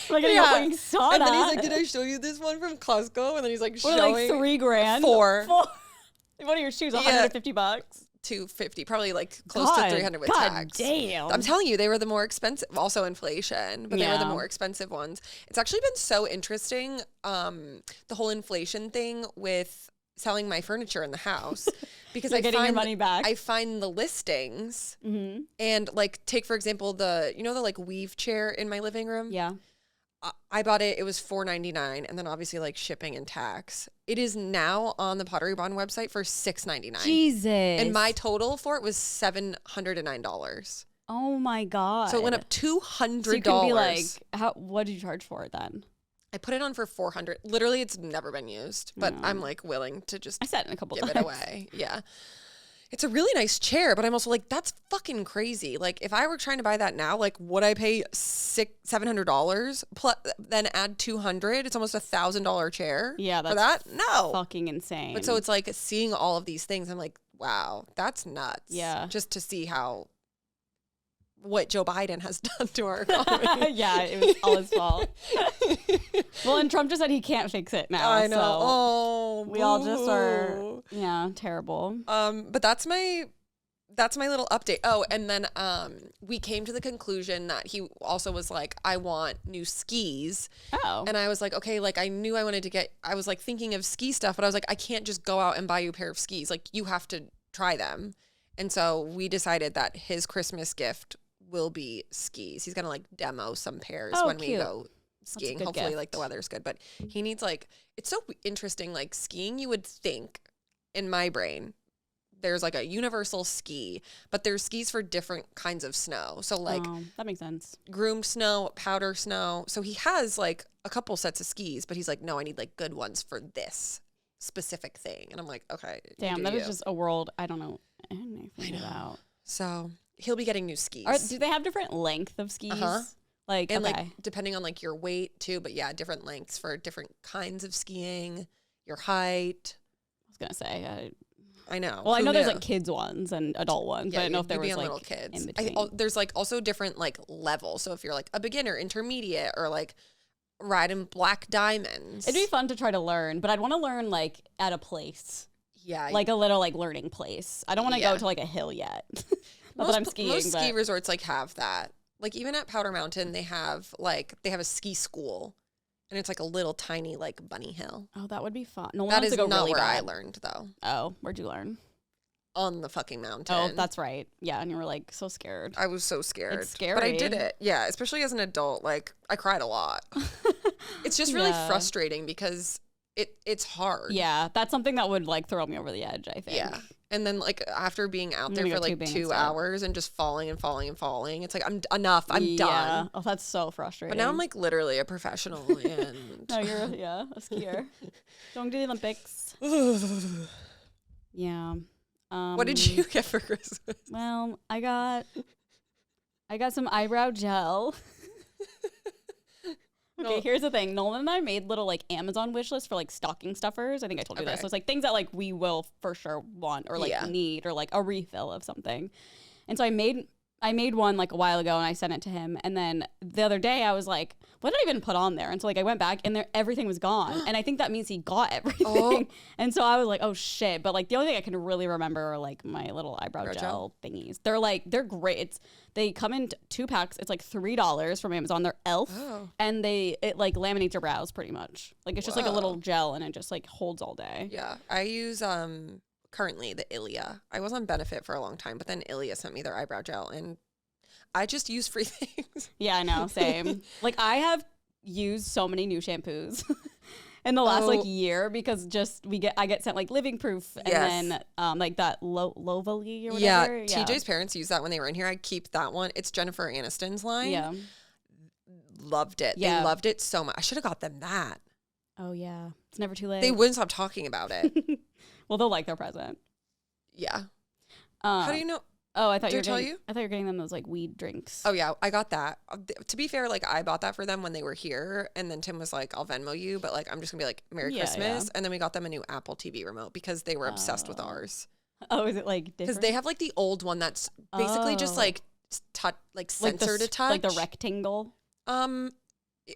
S2: Like a fucking sauna.
S1: And then he's like, did I show you this one from Costco? And then he's like,
S2: what,
S1: showing.
S2: like $3,000?
S1: Four.
S2: What are your shoes? $150?
S1: $250, probably like close to 300 with tax.
S2: Damn.
S1: I'm telling you, they were the more expensive. Also inflation, but they were the more expensive ones. It's actually been so interesting, the whole inflation thing with selling my furniture in the house, because I
S2: getting
S1: find
S2: your money back.
S1: I find the listings, and like take for example the like weave chair in my living room.
S2: Yeah.
S1: I bought it. It was $4.99, and then obviously like shipping and tax. It is now on the Pottery Barn website for $6.99.
S2: Jesus.
S1: And my total for it was $709.
S2: Oh my god.
S1: So it went up $200.
S2: So you can be like, what did you charge for it then?
S1: I put it on for $400. Literally, it's never been used, but I'm like willing to just
S2: I sat in a couple
S1: give
S2: times.
S1: it away. Yeah. It's a really nice chair, but I'm also like, that's fucking crazy. Like, if I were trying to buy that now, like, would I pay $700 plus then add $200? It's almost $1,000 chair.
S2: Yeah,
S1: for
S2: that's
S1: that. No,
S2: fucking insane.
S1: But so it's like seeing all of these things. I'm like, wow, that's nuts.
S2: Yeah,
S1: just to see what Joe Biden has done to our economy.
S2: Yeah, it was all his fault. Well, and Trump just said he can't fix it now.
S1: I know.
S2: So we all just are, terrible.
S1: But that's my little update. Oh, and then we came to the conclusion that he also was like, I want new skis.
S2: Oh.
S1: And I was like, okay, like I knew I wanted to I was like thinking of ski stuff, but I was like, I can't just go out and buy you a pair of skis. Like you have to try them. And so we decided that his Christmas gift will be skis. He's gonna like demo some pairs when we go skiing. Hopefully gift. Like the weather's good, but he needs like, it's so interesting. Like skiing, you would think in my brain, there's like a universal ski, but there's skis for different kinds of snow. So like
S2: that makes sense.
S1: Groomed snow, powder snow. So he has like a couple sets of skis, but he's like, no, I need like good ones for this specific thing. And I'm like, okay.
S2: Damn, that is just a world I don't know anything about.
S1: So he'll be getting new skis.
S2: Do they have different length of skis? Like,
S1: and like depending on like your weight too, but yeah, different lengths for different kinds of skiing, your height.
S2: I was gonna say,
S1: I know.
S2: Well, I know there's like kids ones and adult ones, but I didn't know if there was like
S1: little kids.
S2: In between.
S1: There's like also different like levels. So if you're like a beginner, intermediate, or like riding black diamonds,
S2: it'd be fun to try to learn. But I'd want to learn like at a place.
S1: Yeah,
S2: like a little like learning place. I don't want to go to like a hill yet. Not that I'm skiing.
S1: Most ski resorts like have that. Like even at Powder Mountain, they have a ski school, and it's like a little tiny like bunny hill.
S2: Oh, that would be fun. No,
S1: that is not
S2: really
S1: where
S2: bad.
S1: I learned though.
S2: Oh, where'd you learn?
S1: On the fucking mountain.
S2: Oh, that's right. Yeah, and you were like so scared.
S1: I was so scared.
S2: It's scary.
S1: But I did it. Yeah, especially as an adult. Like I cried a lot. It's just really frustrating because it's hard.
S2: Yeah, that's something that would like throw me over the edge, I think.
S1: Yeah. And then like after being out there for like 2 hours and just falling and falling and falling, it's like I'm done.
S2: Oh, that's so frustrating.
S1: But now I'm like literally a professional and
S2: no, you're a skier. Don't do the Olympics. Yeah.
S1: What did you get for Christmas?
S2: Well, I got some eyebrow gel. Okay, here's the thing. Nolan and I made little like Amazon wish lists for like stocking stuffers. I think I told you this. So it's like things that like we will for sure want or like need or like a refill of something. And so I made one like a while ago and I sent it to him. And then the other day I was like, what did I even put on there? And so like I went back and everything was gone. And I think that means he got everything. Oh. And so I was like, oh shit. But like the only thing I can really remember are like my little eyebrow gel thingies. They're great. They come in 2 packs. It's like $3 from Amazon. They're e.l.f.
S1: Oh.
S2: And it like laminates your brows pretty much. Like it's just like a little gel and it just like holds all day.
S1: Yeah. I use currently the Ilia. I was on Benefit for a long time, but then Ilia sent me their eyebrow gel and I just use free things.
S2: Yeah, I know. Same. Like I have used so many new shampoos in the last like year because I get sent like Living Proof and then like that Lovely or whatever.
S1: Yeah, TJ's parents use that when they were in here. I keep that one. It's Jennifer Aniston's line.
S2: Yeah.
S1: Loved it. Yeah. They loved it so much. I should have got them that.
S2: Oh yeah. It's never too late.
S1: They wouldn't stop talking about it.
S2: Well, they'll like their present.
S1: Yeah. How do you know?
S2: Oh, I thought
S1: Did
S2: you
S1: I
S2: were
S1: tell
S2: getting,
S1: you?
S2: I thought you were getting them those like weed drinks.
S1: Oh yeah, I got that. To be fair, like I bought that for them when they were here, and then Tim was like, "I'll Venmo you," but like I'm just gonna be like, "Merry
S2: Yeah,
S1: Christmas,"
S2: yeah.
S1: and then we got them a new Apple TV remote because they were obsessed with ours.
S2: Oh, is it like
S1: Because
S2: different?
S1: they have like the old one that's basically just
S2: Oh.
S1: like like
S2: like
S1: sensor to touch,
S2: like the rectangle.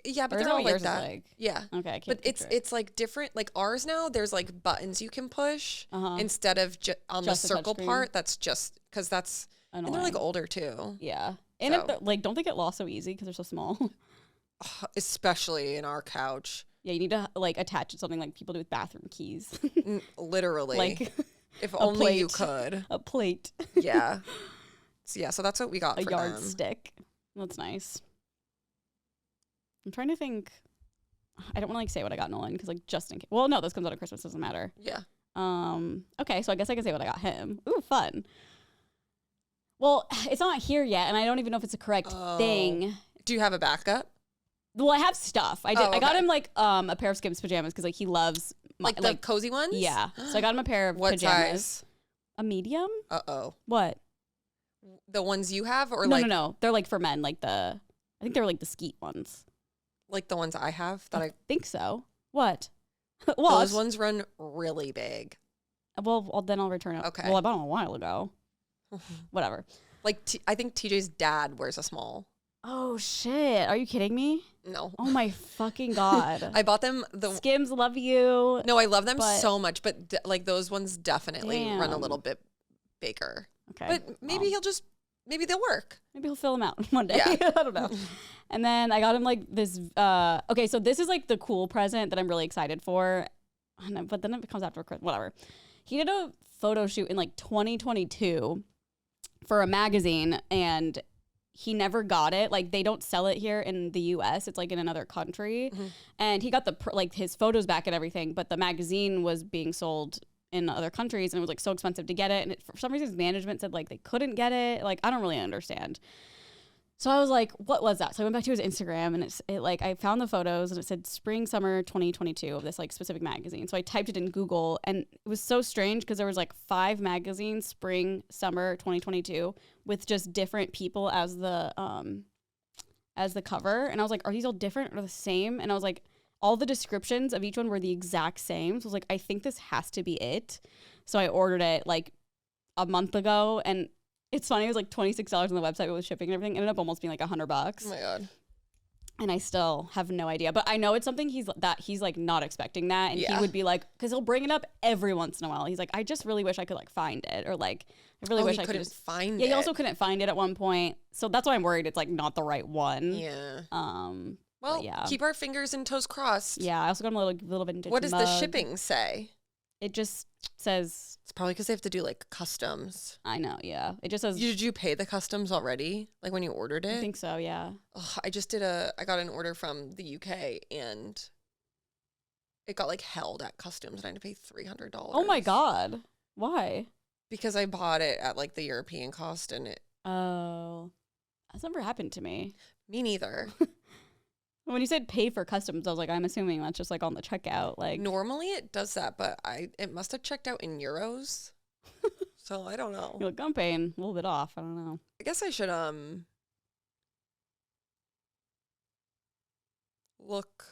S1: Yeah, but
S2: Or is
S1: they're
S2: that
S1: all
S2: what
S1: like
S2: yours is
S1: that.
S2: like?
S1: Yeah.
S2: Okay, I can't
S1: But
S2: picture it.
S1: it's like different. Like ours now, there's like buttons you can push instead of on
S2: Just
S1: the
S2: the
S1: circle
S2: touchscreen?
S1: part. That's just because that's and they're like
S2: Annoying.
S1: older too,
S2: Yeah, and
S1: So-
S2: if like, don't they get lost so easy because they're so small?
S1: especially in our couch.
S2: Yeah, you need to like attach it to something like people do with bathroom keys,
S1: Literally,
S2: like
S1: if only you
S2: plate.
S1: could.
S2: a plate,
S1: Yeah. So that's what we got
S2: a
S1: for them.
S2: yardstick. That's nice. I'm trying to think. I don't want to like say what I got Nolan because like just in case. Well, no, this comes out of Christmas. Doesn't matter.
S1: Yeah.
S2: Okay, so I guess I can say what I got him. Ooh, fun. Well, it's not here yet, and I don't even know if it's a correct thing.
S1: Do you have a backup?
S2: Well, I have stuff. I did.
S1: Oh,
S2: I got
S1: okay.
S2: him like a pair of Skims pajamas because like he loves
S1: Like the cozy ones?
S2: yeah. So I got him a pair of
S1: What
S2: pajamas.
S1: size?
S2: A medium?
S1: Uh-oh.
S2: What?
S1: The ones you have or
S2: No,
S1: like
S2: no. They're like for men. Like I think they're like the skeet ones.
S1: like the ones I have that I
S2: Think so. What? What?
S1: those ones run really big.
S2: Well, then I'll return it.
S1: Okay.
S2: Well, I bought them a while ago. Whatever.
S1: Like I think TJ's dad wears a small.
S2: Oh shit! Are you kidding me?
S1: No.
S2: Oh my fucking god!
S1: I bought them
S2: Skims love you.
S1: No, I love them
S2: but-
S1: so much, but like those ones definitely run a
S2: Damn.
S1: little bit bigger.
S2: Okay.
S1: But maybe
S2: well,
S1: maybe they'll work.
S2: maybe he'll fill them out one day.
S1: Yeah.
S2: I don't know. And then I got him like this. Okay, so this is like the cool present that I'm really excited for. But then it comes after Christmas. Whatever. He did a photo shoot in like 2022 for a magazine, and he never got it. Like they don't sell it here in the U.S. It's like in another country. And he got like his photos back and everything, but the magazine was being sold in other countries, and it was like so expensive to get it. And for some reason, his management said like they couldn't get it. Like I don't really understand. So I was like, what was that? So I went back to his Instagram, and it like I found the photos, and it said spring summer 2022 of this like specific magazine. So I typed it in Google, and it was so strange because there was like 5 magazines spring summer 2022 with just different people as the cover, and I was like, are these all different or the same? And I was like, all the descriptions of each one were the exact same. So I was like, I think this has to be it. So I ordered it like a month ago, and it's funny, it was like $26 on the website with shipping and everything. It ended up almost being like $100.
S1: Oh my god.
S2: And I still have no idea. But I know it's something he's like not expecting that. And he
S1: Yeah.
S2: would be like, because he'll bring it up every once in a while. He's like, I just really wish I could like find it. Or like, I really wish
S1: he
S2: I could
S1: couldn't
S2: just
S1: find
S2: Yeah,
S1: it.
S2: he also couldn't find it at one point. So that's why I'm worried it's like not the right one.
S1: Yeah.
S2: Well,
S1: Well, keep our fingers and toes crossed.
S2: Yeah, I also got him a little vintage
S1: What does the
S2: mug.
S1: shipping say?
S2: It just says,
S1: It's probably because they have to do like customs.
S2: I know, yeah. It just says,
S1: Did you pay the customs already? Like when you ordered it?
S2: I think so, yeah.
S1: Ugh, I got an order from the UK and it got like held at customs and I had to pay $300.
S2: Oh my God. Why?
S1: Because I bought it at like the European cost and
S2: Oh, that's never happened to me.
S1: me neither.
S2: When you said pay for customs, I was like, I'm assuming that's just like on the checkout. Like,
S1: Normally it does that, but it must have checked out in euros. So I don't know.
S2: you're like, I'm paying a little bit off. I don't know.
S1: I guess I should look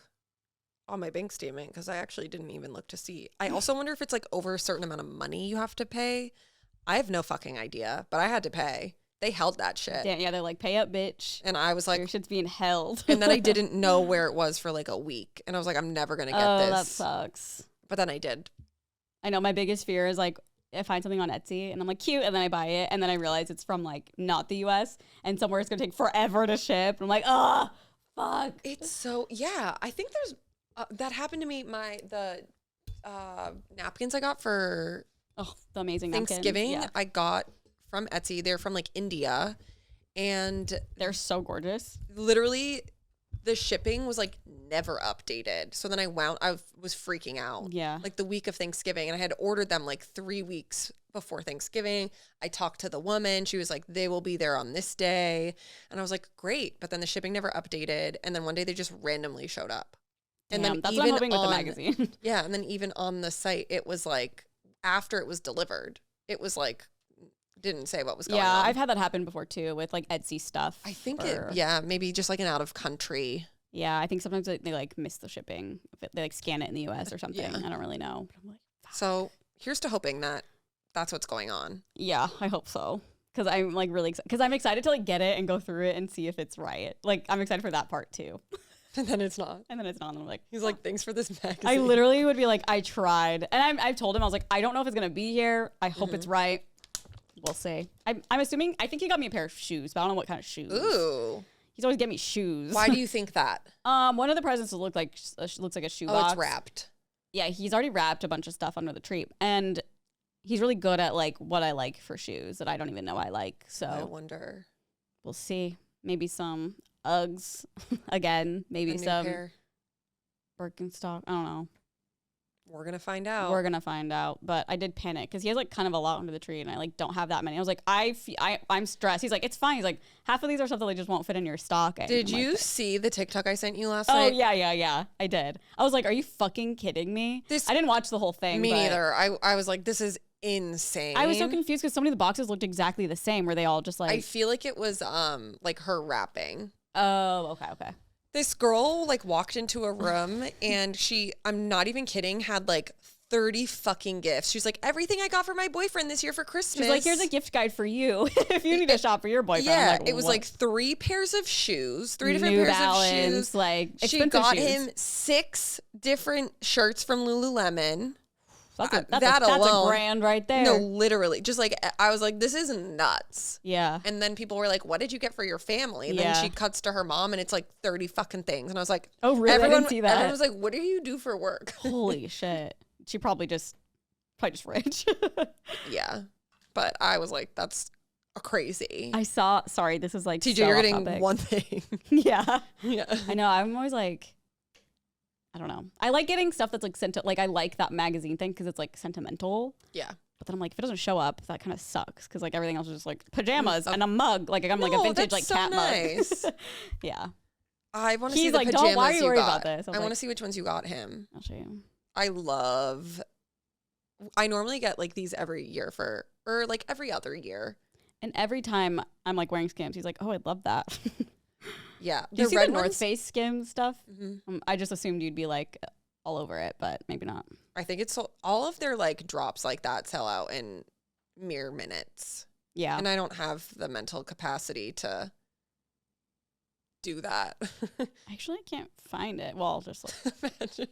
S1: on my bank statement because I actually didn't even look to see. I also wonder if it's like over a certain amount of money you have to pay. I have no fucking idea, but I had to pay. They held that shit.
S2: Yeah, they're like, pay up, bitch.
S1: And I was like,
S2: Your shit's being held.
S1: and then I didn't know where it was for like a week. And I was like, I'm never going to get this.
S2: That sucks.
S1: But then I did.
S2: I know my biggest fear is like, I find something on Etsy and I'm like, cute. And then I buy it. And then I realize it's from like not the US and somewhere it's going to take forever to ship. And I'm like, oh, fuck.
S1: It's so, yeah. I think there's, that happened to me. The napkins I got for
S2: Oh, the amazing
S1: Thanksgiving,
S2: napkins. Yeah.
S1: I got from Etsy. They're from like India. And
S2: They're so gorgeous.
S1: literally the shipping was like never updated. So then I was freaking out.
S2: Yeah.
S1: Like the week of Thanksgiving, and I had ordered them like 3 weeks before Thanksgiving. I talked to the woman. She was like, they will be there on this day. And I was like, great. But then the shipping never updated. And then one day they just randomly showed up. And
S2: Damn,
S1: then
S2: that's
S1: even
S2: what I'm hoping with the
S1: on-
S2: magazine.
S1: Yeah. And then even on the site, it was like after it was delivered, it was like didn't say what was going on.
S2: Yeah, I've had that happen before too with like Etsy stuff.
S1: I think maybe just like an out of country.
S2: Yeah, I think sometimes they like miss the shipping. They like scan it in the US or something. Yeah. I don't really know. But I'm like, fuck.
S1: So here's to hoping that that's what's going on.
S2: Yeah, I hope so. Because I'm like really excited. Because I'm excited to like get it and go through it and see if it's right. Like I'm excited for that part too.
S1: And then it's not.
S2: And I'm like,
S1: he's like, thanks for this magazine.
S2: I literally would be like, I tried. And I've told him, I was like, I don't know if it's going to be here. I hope it's right. We'll see. I'm assuming, I think he got me a pair of shoes, but I don't know what kind of shoes.
S1: Ooh.
S2: He's always getting me shoes.
S1: Why do you think that?
S2: One of the presents looks like a shoe box.
S1: Oh, it's wrapped.
S2: Yeah, he's already wrapped a bunch of stuff under the tree. And he's really good at like what I like for shoes that I don't even know I like. So
S1: I wonder.
S2: We'll see. Maybe some Uggs again. Maybe some Birkenstock. I don't know.
S1: We're gonna find out.
S2: But I did panic because he has like kind of a lot under the tree, and I like don't have that many. I was like, I'm stressed. He's like, it's fine. He's like, half of these are stuff that like just won't fit in your stocking.
S1: Did you see the TikTok I sent you last night?
S2: Oh yeah. I did. I was like, are you fucking kidding me? I didn't watch the whole thing.
S1: Me neither. I was like, this is insane.
S2: I was so confused because so many of the boxes looked exactly the same. Were they all just like?
S1: I feel like it was like her wrapping.
S2: Oh, okay.
S1: This girl like walked into a room and I'm not even kidding, had like 30 fucking gifts. She's like, everything I got for my boyfriend this year for Christmas.
S2: She's like, here's a gift guide for you if you need to shop for your boyfriend.
S1: Yeah,
S2: like,
S1: it was like 3 pairs of shoes, 3 different pairs of shoes.
S2: Like
S1: she got
S2: shoes.
S1: him 6 different shirts from Lululemon.
S2: That's a brand right there.
S1: No, literally. Just like, I was like, this is nuts.
S2: Yeah.
S1: And then people were like, what did you get for your family? And then she cuts to her mom and it's like 30 fucking things. And I was like,
S2: oh, really? I didn't see that.
S1: Everyone was like, what do you do for work?
S2: Holy shit. She probably just rich.
S1: Yeah. But I was like, that's crazy.
S2: Sorry, this is like
S1: TJ,
S2: so
S1: you're getting
S2: topic.
S1: one thing.
S2: Yeah.
S1: Yeah.
S2: I know. I'm always like, I don't know. I like getting stuff that's like like I like that magazine thing because it's like sentimental.
S1: Yeah.
S2: But then I'm like, if it doesn't show up, that kind of sucks because like everything else is just like pajamas and a mug. Like I'm like a vintage like
S1: so
S2: cat
S1: nice.
S2: mug. Yeah.
S1: I want to see the
S2: like,
S1: pajamas
S2: don't, why are you worried
S1: got.
S2: about this?
S1: I want to see which ones you got him.
S2: I'll show you.
S1: I normally get like these every year or like every other year.
S2: And every time I'm like wearing Skims, he's like, oh, I love that.
S1: Yeah.
S2: Do you see the North Face Skims stuff? Mm-hmm. I just assumed you'd be like all over it, but maybe not.
S1: I think it's all of their like drops like that sell out in mere minutes.
S2: Yeah.
S1: And I don't have the mental capacity to do that.
S2: Actually, I can't find it. Well, just like
S1: imagine.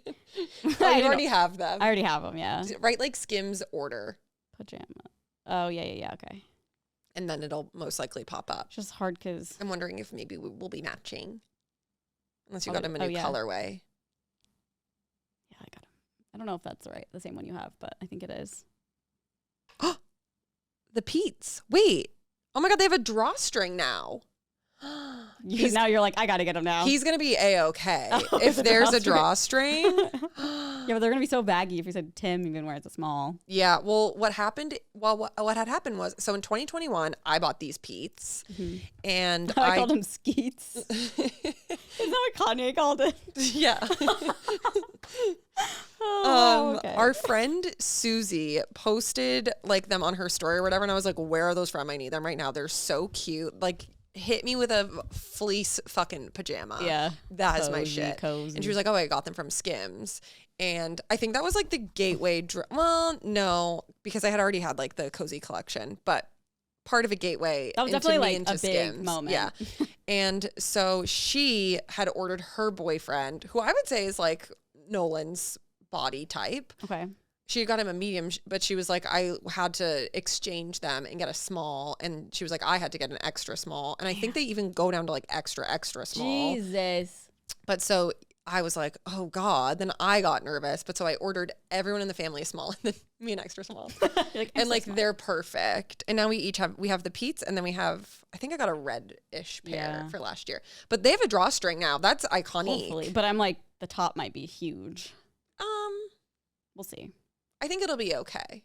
S1: Oh, you already have them.
S2: I already have them, yeah.
S1: Write like Skims order.
S2: Pajama. Oh, yeah, okay.
S1: And then it'll most likely pop up.
S2: It's just hard because
S1: I'm wondering if maybe we will be matching. Unless you got him a new colorway.
S2: Yeah, I got him. I don't know if that's the same one you have, but I think it is.
S1: The Pete's. Wait. Oh my God, they have a drawstring now.
S2: Now you're like, I got to get him now.
S1: He's going to be A-okay if there's a drawstring.
S2: Yeah, but they're going to be so baggy if you said Tim even wears it small.
S1: Yeah, well, what happened, what had happened was, so in 2021, I bought these Pete's, and
S2: I called them Skeets. Is that what Kanye called it?
S1: Yeah.
S2: Okay.
S1: Our friend Susie posted like them on her story or whatever, and I was like, where are those from? I need them right now. They're so cute. Like, hit me with a fleece fucking pajama.
S2: Yeah.
S1: That is my shit.
S2: Cozy.
S1: And she was like, oh, I got them from Skims. And I think that was like the gateway. Well, no, because I had already had like the cozy collection, but part of a gateway.
S2: That was definitely like a big moment.
S1: Yeah. And so she had ordered her boyfriend, who I would say is like Nolan's body type.
S2: Okay.
S1: She got him a medium, but she was like, I had to exchange them and get a small. And she was like, I had to get an extra small. And I think they even go down to like extra small.
S2: Jesus.
S1: But so I was like, oh God. Then I got nervous. But so I ordered everyone in the family a small and then me an extra small. And like small. They're perfect. And now we have the Pete's and then we have, I think I got a red-ish pair for last year. But they have a drawstring now. That's iconic.
S2: Hopefully. But I'm like, the top might be huge. We'll see.
S1: I think it'll be okay.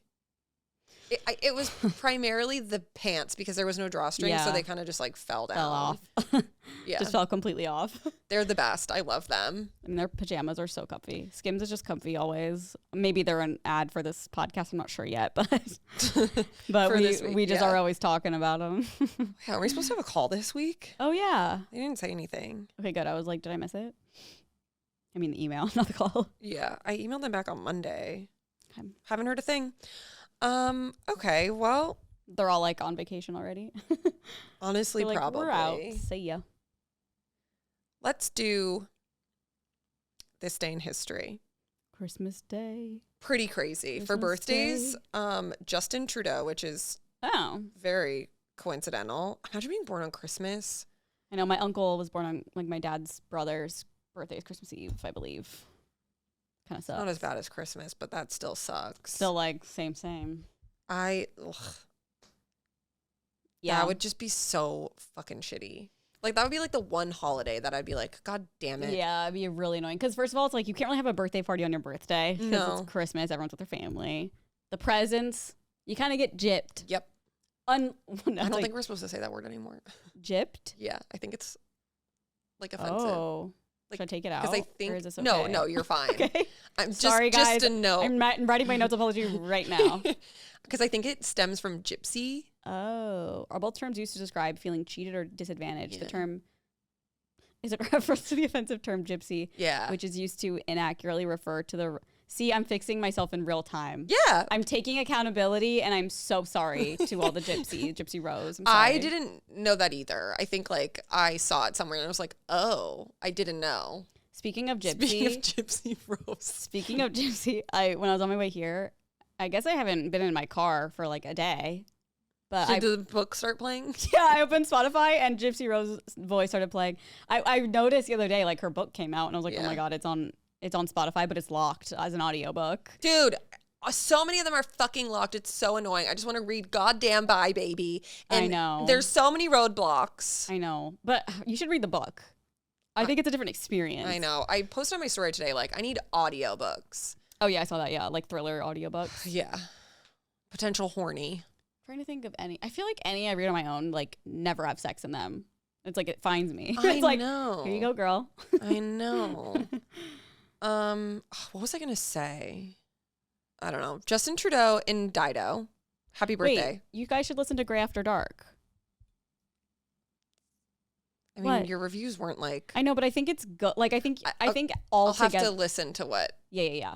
S1: It was primarily the pants because there was no drawstring, so they kind of just like fell down.
S2: Fell off.
S1: Yeah.
S2: Just fell completely off.
S1: They're the best. I love them.
S2: And their pajamas are so comfy. Skims is just comfy always. Maybe they're an ad for this podcast. I'm not sure yet, but we just are always talking about them.
S1: Yeah, are we supposed to have a call this week?
S2: Oh, yeah.
S1: They didn't say anything.
S2: Okay, good. I was like, did I miss it? I mean, the email, not the call.
S1: Yeah, I emailed them back on Monday.
S2: Okay.
S1: Haven't heard a thing. Okay, well.
S2: They're all like on vacation already.
S1: Honestly,
S2: like,
S1: probably.
S2: We're out. See ya.
S1: Let's do this day in history.
S2: Christmas Day.
S1: Pretty crazy. For birthdays, Justin Trudeau, which is very coincidental. Imagine being born on Christmas.
S2: I know my uncle was born on like my dad's brother's birthday is Christmas Eve, I believe. Kind of sucks.
S1: Not as bad as Christmas, but that still sucks.
S2: Still like same.
S1: Yeah. That would just be so fucking shitty. Like that would be like the one holiday that I'd be like, God damn it.
S2: Yeah, it'd be really annoying. Because first of all, it's like you can't really have a birthday party on your birthday because it's Christmas. Everyone's with their family. The presents, you kind of get gypped.
S1: Yep. I don't think we're supposed to say that word anymore.
S2: Gypped?
S1: Yeah, I think it's like offensive.
S2: Oh.
S1: Like,
S2: should I take it out?
S1: Because I think
S2: or is this okay?
S1: No, you're fine.
S2: Okay.
S1: I'm just,
S2: sorry, guys.
S1: Just a note.
S2: I'm writing my notes apology right now.
S1: Because I think it stems from gypsy.
S2: Oh. Are both terms used to describe feeling cheated or disadvantaged? Yeah. The term is a reference to the offensive term gypsy, which is used to inaccurately refer to the... See, I'm fixing myself in real time.
S1: Yeah.
S2: I'm taking accountability, and I'm so sorry to all the Gypsy Rose.
S1: I didn't know that either. I think, like, I saw it somewhere, and I was like, oh, I didn't know.
S2: Speaking of
S1: Gypsy Rose.
S2: Speaking of Gypsy, when I was on my way here, I guess I haven't been in my car for, like, a day. But
S1: Did the book start playing?
S2: Yeah, I opened Spotify, and Gypsy Rose's voice started playing. I noticed the other day, like, her book came out, and I was like, oh, my God, it's on Spotify, but it's locked as an audiobook.
S1: Dude, so many of them are fucking locked. It's so annoying. I just want to read goddamn Bye Baby. And
S2: I know.
S1: There's so many roadblocks.
S2: I know. But you should read the book. I think it's a different experience.
S1: I know. I posted on my story today, like, I need audiobooks.
S2: Oh, yeah, I saw that. Yeah, like thriller audiobooks.
S1: Yeah. Potential horny.
S2: I'm trying to think of any. I feel like any I read on my own, like, never have sex in them. It's like it finds me. It's like,
S1: know.
S2: Here you go, girl.
S1: I know. What was I gonna say? I don't know. Justin Trudeau in Dido. Happy birthday.
S2: Wait, you guys should listen to Grey After Dark.
S1: I mean, your reviews weren't like...
S2: I know, but I think it's good. Like, I think all
S1: I'll
S2: together...
S1: have to listen to what...
S2: Yeah.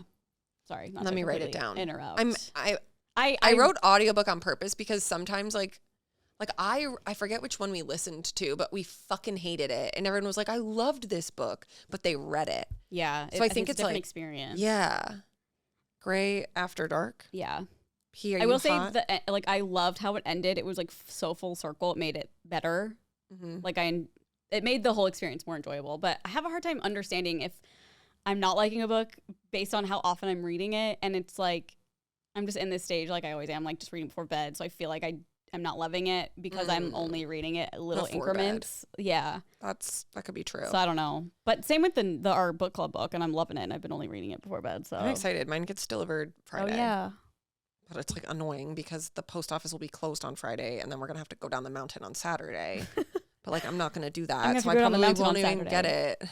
S2: Sorry.
S1: Let me write it down.
S2: Interrupt.
S1: I wrote audiobook on purpose because sometimes, like I forget which one we listened to, but we fucking hated it. And everyone was like, I loved this book, but they read it.
S2: Yeah.
S1: So I think it's
S2: a different
S1: like...
S2: experience.
S1: Yeah. Grey After Dark.
S2: Yeah.
S1: I will
S2: say that, like, I loved how it ended. It was, like, so full circle. It made it better. Mm-hmm. Like, it made the whole experience more enjoyable. But I have a hard time understanding if I'm not liking a book based on how often I'm reading it. And it's like, I'm just in this stage, like I always am, like just reading before bed. So I feel like I'm not loving it because I'm only reading it little before increments. Bed. Yeah.
S1: That could be true.
S2: So I don't know. But same with our book club book, and I'm loving it. And I've been only reading it before bed. So
S1: I'm excited. Mine gets delivered Friday.
S2: Oh, yeah.
S1: But it's like annoying because the post office will be closed on Friday, and then we're going to have to go down the mountain on Saturday. But like, I'm not going to do that. So I probably won't even get it.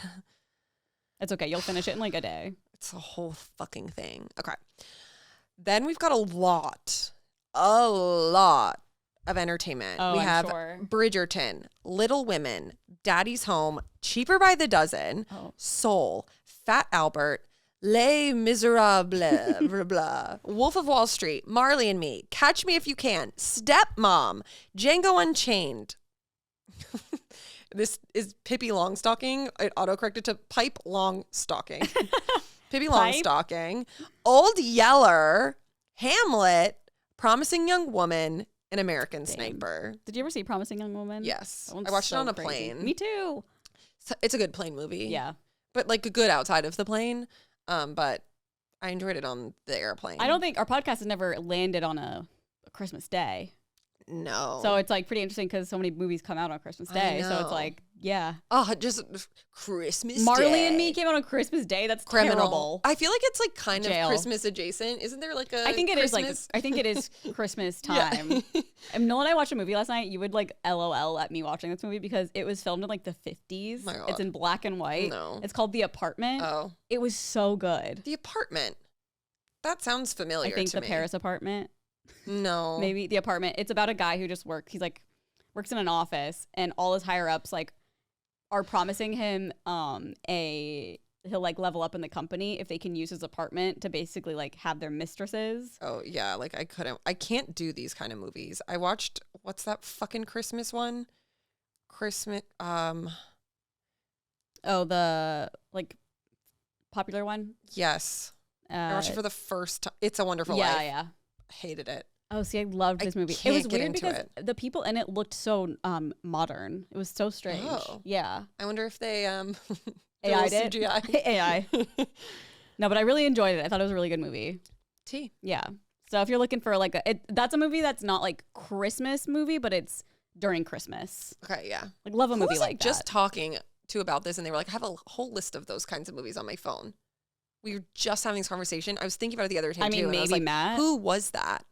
S2: It's okay. You'll finish it in like a day.
S1: It's a whole fucking thing. Okay. Then we've got a lot of entertainment. We have Bridgerton, Little Women, Daddy's Home, Cheaper by the Dozen, Soul, Fat Albert, Les Miserables, blah, blah, Wolf of Wall Street, Marley and Me, Catch Me If You Can, Stepmom, Django Unchained. This is Pippi Longstocking. It autocorrected to Pipe Longstocking. Pippi Longstocking, Old Yeller, Hamlet, Promising Young Woman, and American Sniper.
S2: Did you ever see Promising Young Woman?
S1: Yes. I watched it on a plane.
S2: Me too.
S1: It's a good plane movie.
S2: Yeah.
S1: But like good outside of the plane. But I enjoyed it on the airplane.
S2: I don't think our podcast has never landed on a Christmas Day.
S1: No.
S2: So it's like pretty interesting because so many movies come out on Christmas Day. So it's like Yeah.
S1: Oh, just Christmas
S2: Marley
S1: Day.
S2: and Me came out on Christmas Day. That's
S1: Criminal.
S2: terrible.
S1: I feel like it's like kind
S2: Jail.
S1: of Christmas adjacent. Isn't there like a
S2: I think it is
S1: Christmas?
S2: I think it is Christmas time. And Noel and I watched a movie last night. You would like LOL at me watching this movie because it was filmed in like the 50s.
S1: My God.
S2: It's in black and white.
S1: No.
S2: It's called The Apartment.
S1: Oh.
S2: It was so good.
S1: The Apartment. That sounds familiar
S2: I think
S1: to
S2: the
S1: me.
S2: Paris Apartment.
S1: No.
S2: Maybe The Apartment. It's about a guy who just works in an office, and all his higher ups like are promising him he'll like level up in the company if they can use his apartment to basically like have their mistresses.
S1: Oh yeah, like I can't do these kind of movies. I watched, what's that fucking Christmas one?
S2: Oh, the like popular one?
S1: Yes. I watched it for the first time. It's a Wonderful
S2: yeah,
S1: Life.
S2: Yeah.
S1: Hated it.
S2: Oh, see, I loved this movie. It
S1: can't
S2: was
S1: get
S2: weird
S1: into
S2: because
S1: it.
S2: the people in it looked so modern. It was so strange.
S1: Oh.
S2: Yeah.
S1: I wonder if they
S2: AI did.
S1: CGI.
S2: AI. No, but I really enjoyed it. I thought it was a really good movie.
S1: T.
S2: Yeah. So if you're looking for like that's a movie that's not like Christmas movie, but it's during Christmas.
S1: Okay, yeah.
S2: Like love a
S1: Who
S2: movie
S1: was
S2: like that.
S1: just talking to about this, and they were like, I have a whole list of those kinds of movies on my phone. We were just having this conversation. I was thinking about it the other day
S2: I mean,
S1: too. And I was
S2: maybe
S1: like,
S2: Matt.
S1: Who was that?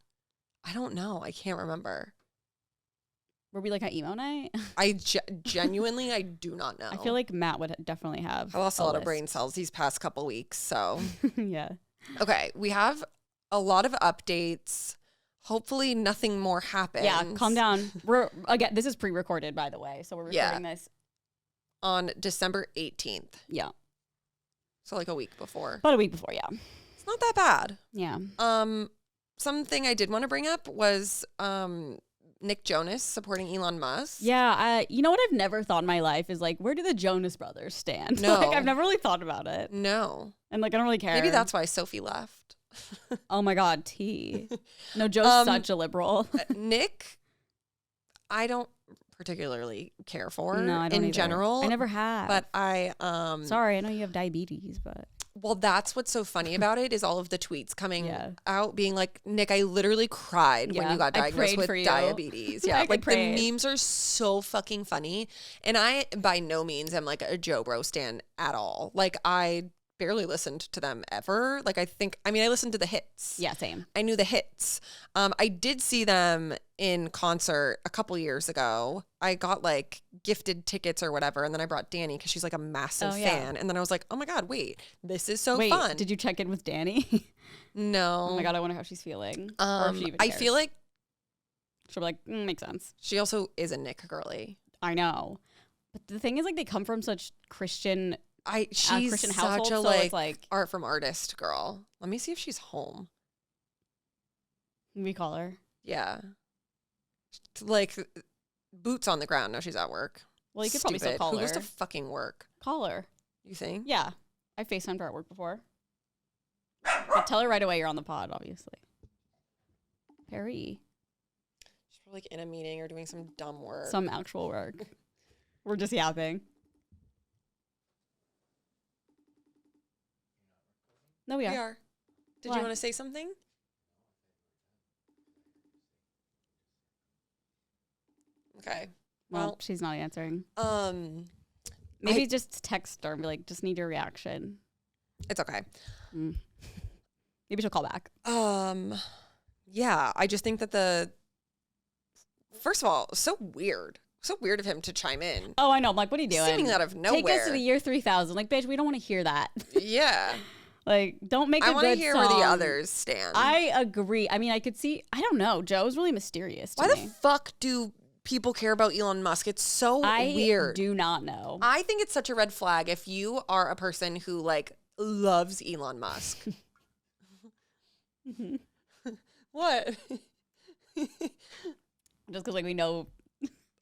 S1: I don't know. I can't remember.
S2: Were we like at emo night?
S1: I genuinely, I do not know.
S2: I feel like Matt would definitely have.
S1: I lost a lot of
S2: list.
S1: brain cells these past couple weeks. So,
S2: Yeah.
S1: okay, we have a lot of updates. Hopefully, nothing more happens.
S2: Yeah. Calm down. Again, this is pre-recorded, by the way, so we're recording this
S1: on December 18th.
S2: Yeah.
S1: So like a week before.
S2: About a week before. Yeah.
S1: It's not that bad.
S2: Yeah.
S1: Something I did want to bring up was Nick Jonas supporting Elon Musk.
S2: Yeah, you know what I've never thought in my life is like, where do the Jonas Brothers stand?
S1: No.
S2: Like, I've never really thought about it.
S1: No.
S2: And like, I don't really care.
S1: Maybe that's why Sophie left.
S2: Oh my God, T. No, Joe's such a liberal.
S1: Nick, I don't particularly care for
S2: No, I don't
S1: in
S2: either.
S1: general.
S2: I never have.
S1: But I
S2: sorry, I know you have diabetes, but
S1: well, that's what's so funny about it is all of the tweets coming
S2: Yeah.
S1: out being like, Nick, I literally cried when
S2: Yeah,
S1: you got
S2: I
S1: diagnosed
S2: prayed
S1: with
S2: for you.
S1: diabetes. Yeah,
S2: I
S1: like the
S2: prayed.
S1: memes are so fucking funny. And I by no means am like a Joe Bro stan at all. Like I barely listened to them ever. Like I listened to the hits.
S2: yeah, same.
S1: I knew the hits. I did see them in concert a couple years ago. I got like gifted tickets or whatever, and then I brought Danny because she's like a massive fan. And then I was like, oh my God, wait, this is so fun.
S2: Did you check in with Danny?
S1: No.
S2: Oh my God, I wonder how she's feeling. Or if she even
S1: I
S2: cares.
S1: feel like
S2: she'll be like, makes sense.
S1: she also is a Nick girly.
S2: I know. But the thing is, like, they come from such Christian
S1: She's
S2: Christian
S1: such
S2: household,
S1: a
S2: so
S1: like,
S2: it's like
S1: art from artist girl. Let me see if she's home.
S2: we call her.
S1: Yeah. Like boots on the ground. No, she's at work.
S2: Well, you could probably still
S1: Stupid.
S2: call
S1: Who
S2: her.
S1: goes to fucking work?
S2: Call her.
S1: You think?
S2: Yeah. I FaceTimed her at work before. But tell her right away you're on the pod, obviously. Perry.
S1: She's probably like in a meeting or doing some dumb work.
S2: Some actual work. We're just yapping. No, we are.
S1: We are. Did
S2: Why?
S1: you want to say something? Okay.
S2: Well, she's not answering.
S1: Maybe
S2: Maybe just text her and be like, just need your reaction.
S1: it's okay.
S2: Maybe she'll call back.
S1: Yeah, I just think that first of all, so weird of him to chime in.
S2: Oh, I know. I'm like, what are you doing?
S1: Seeming out of nowhere.
S2: Take us to the year 3000. Like, bitch, we don't want to hear that.
S1: Yeah.
S2: Like, don't make a
S1: I
S2: good
S1: want to hear
S2: song.
S1: where the others stand.
S2: I agree. I mean, I could see, I don't know. Joe's really mysterious to
S1: Why
S2: me.
S1: the fuck do people care about Elon Musk? It's so weird.
S2: I do not know.
S1: I think it's such a red flag if you are a person who like loves Elon Musk. What?
S2: Just because, like, we know.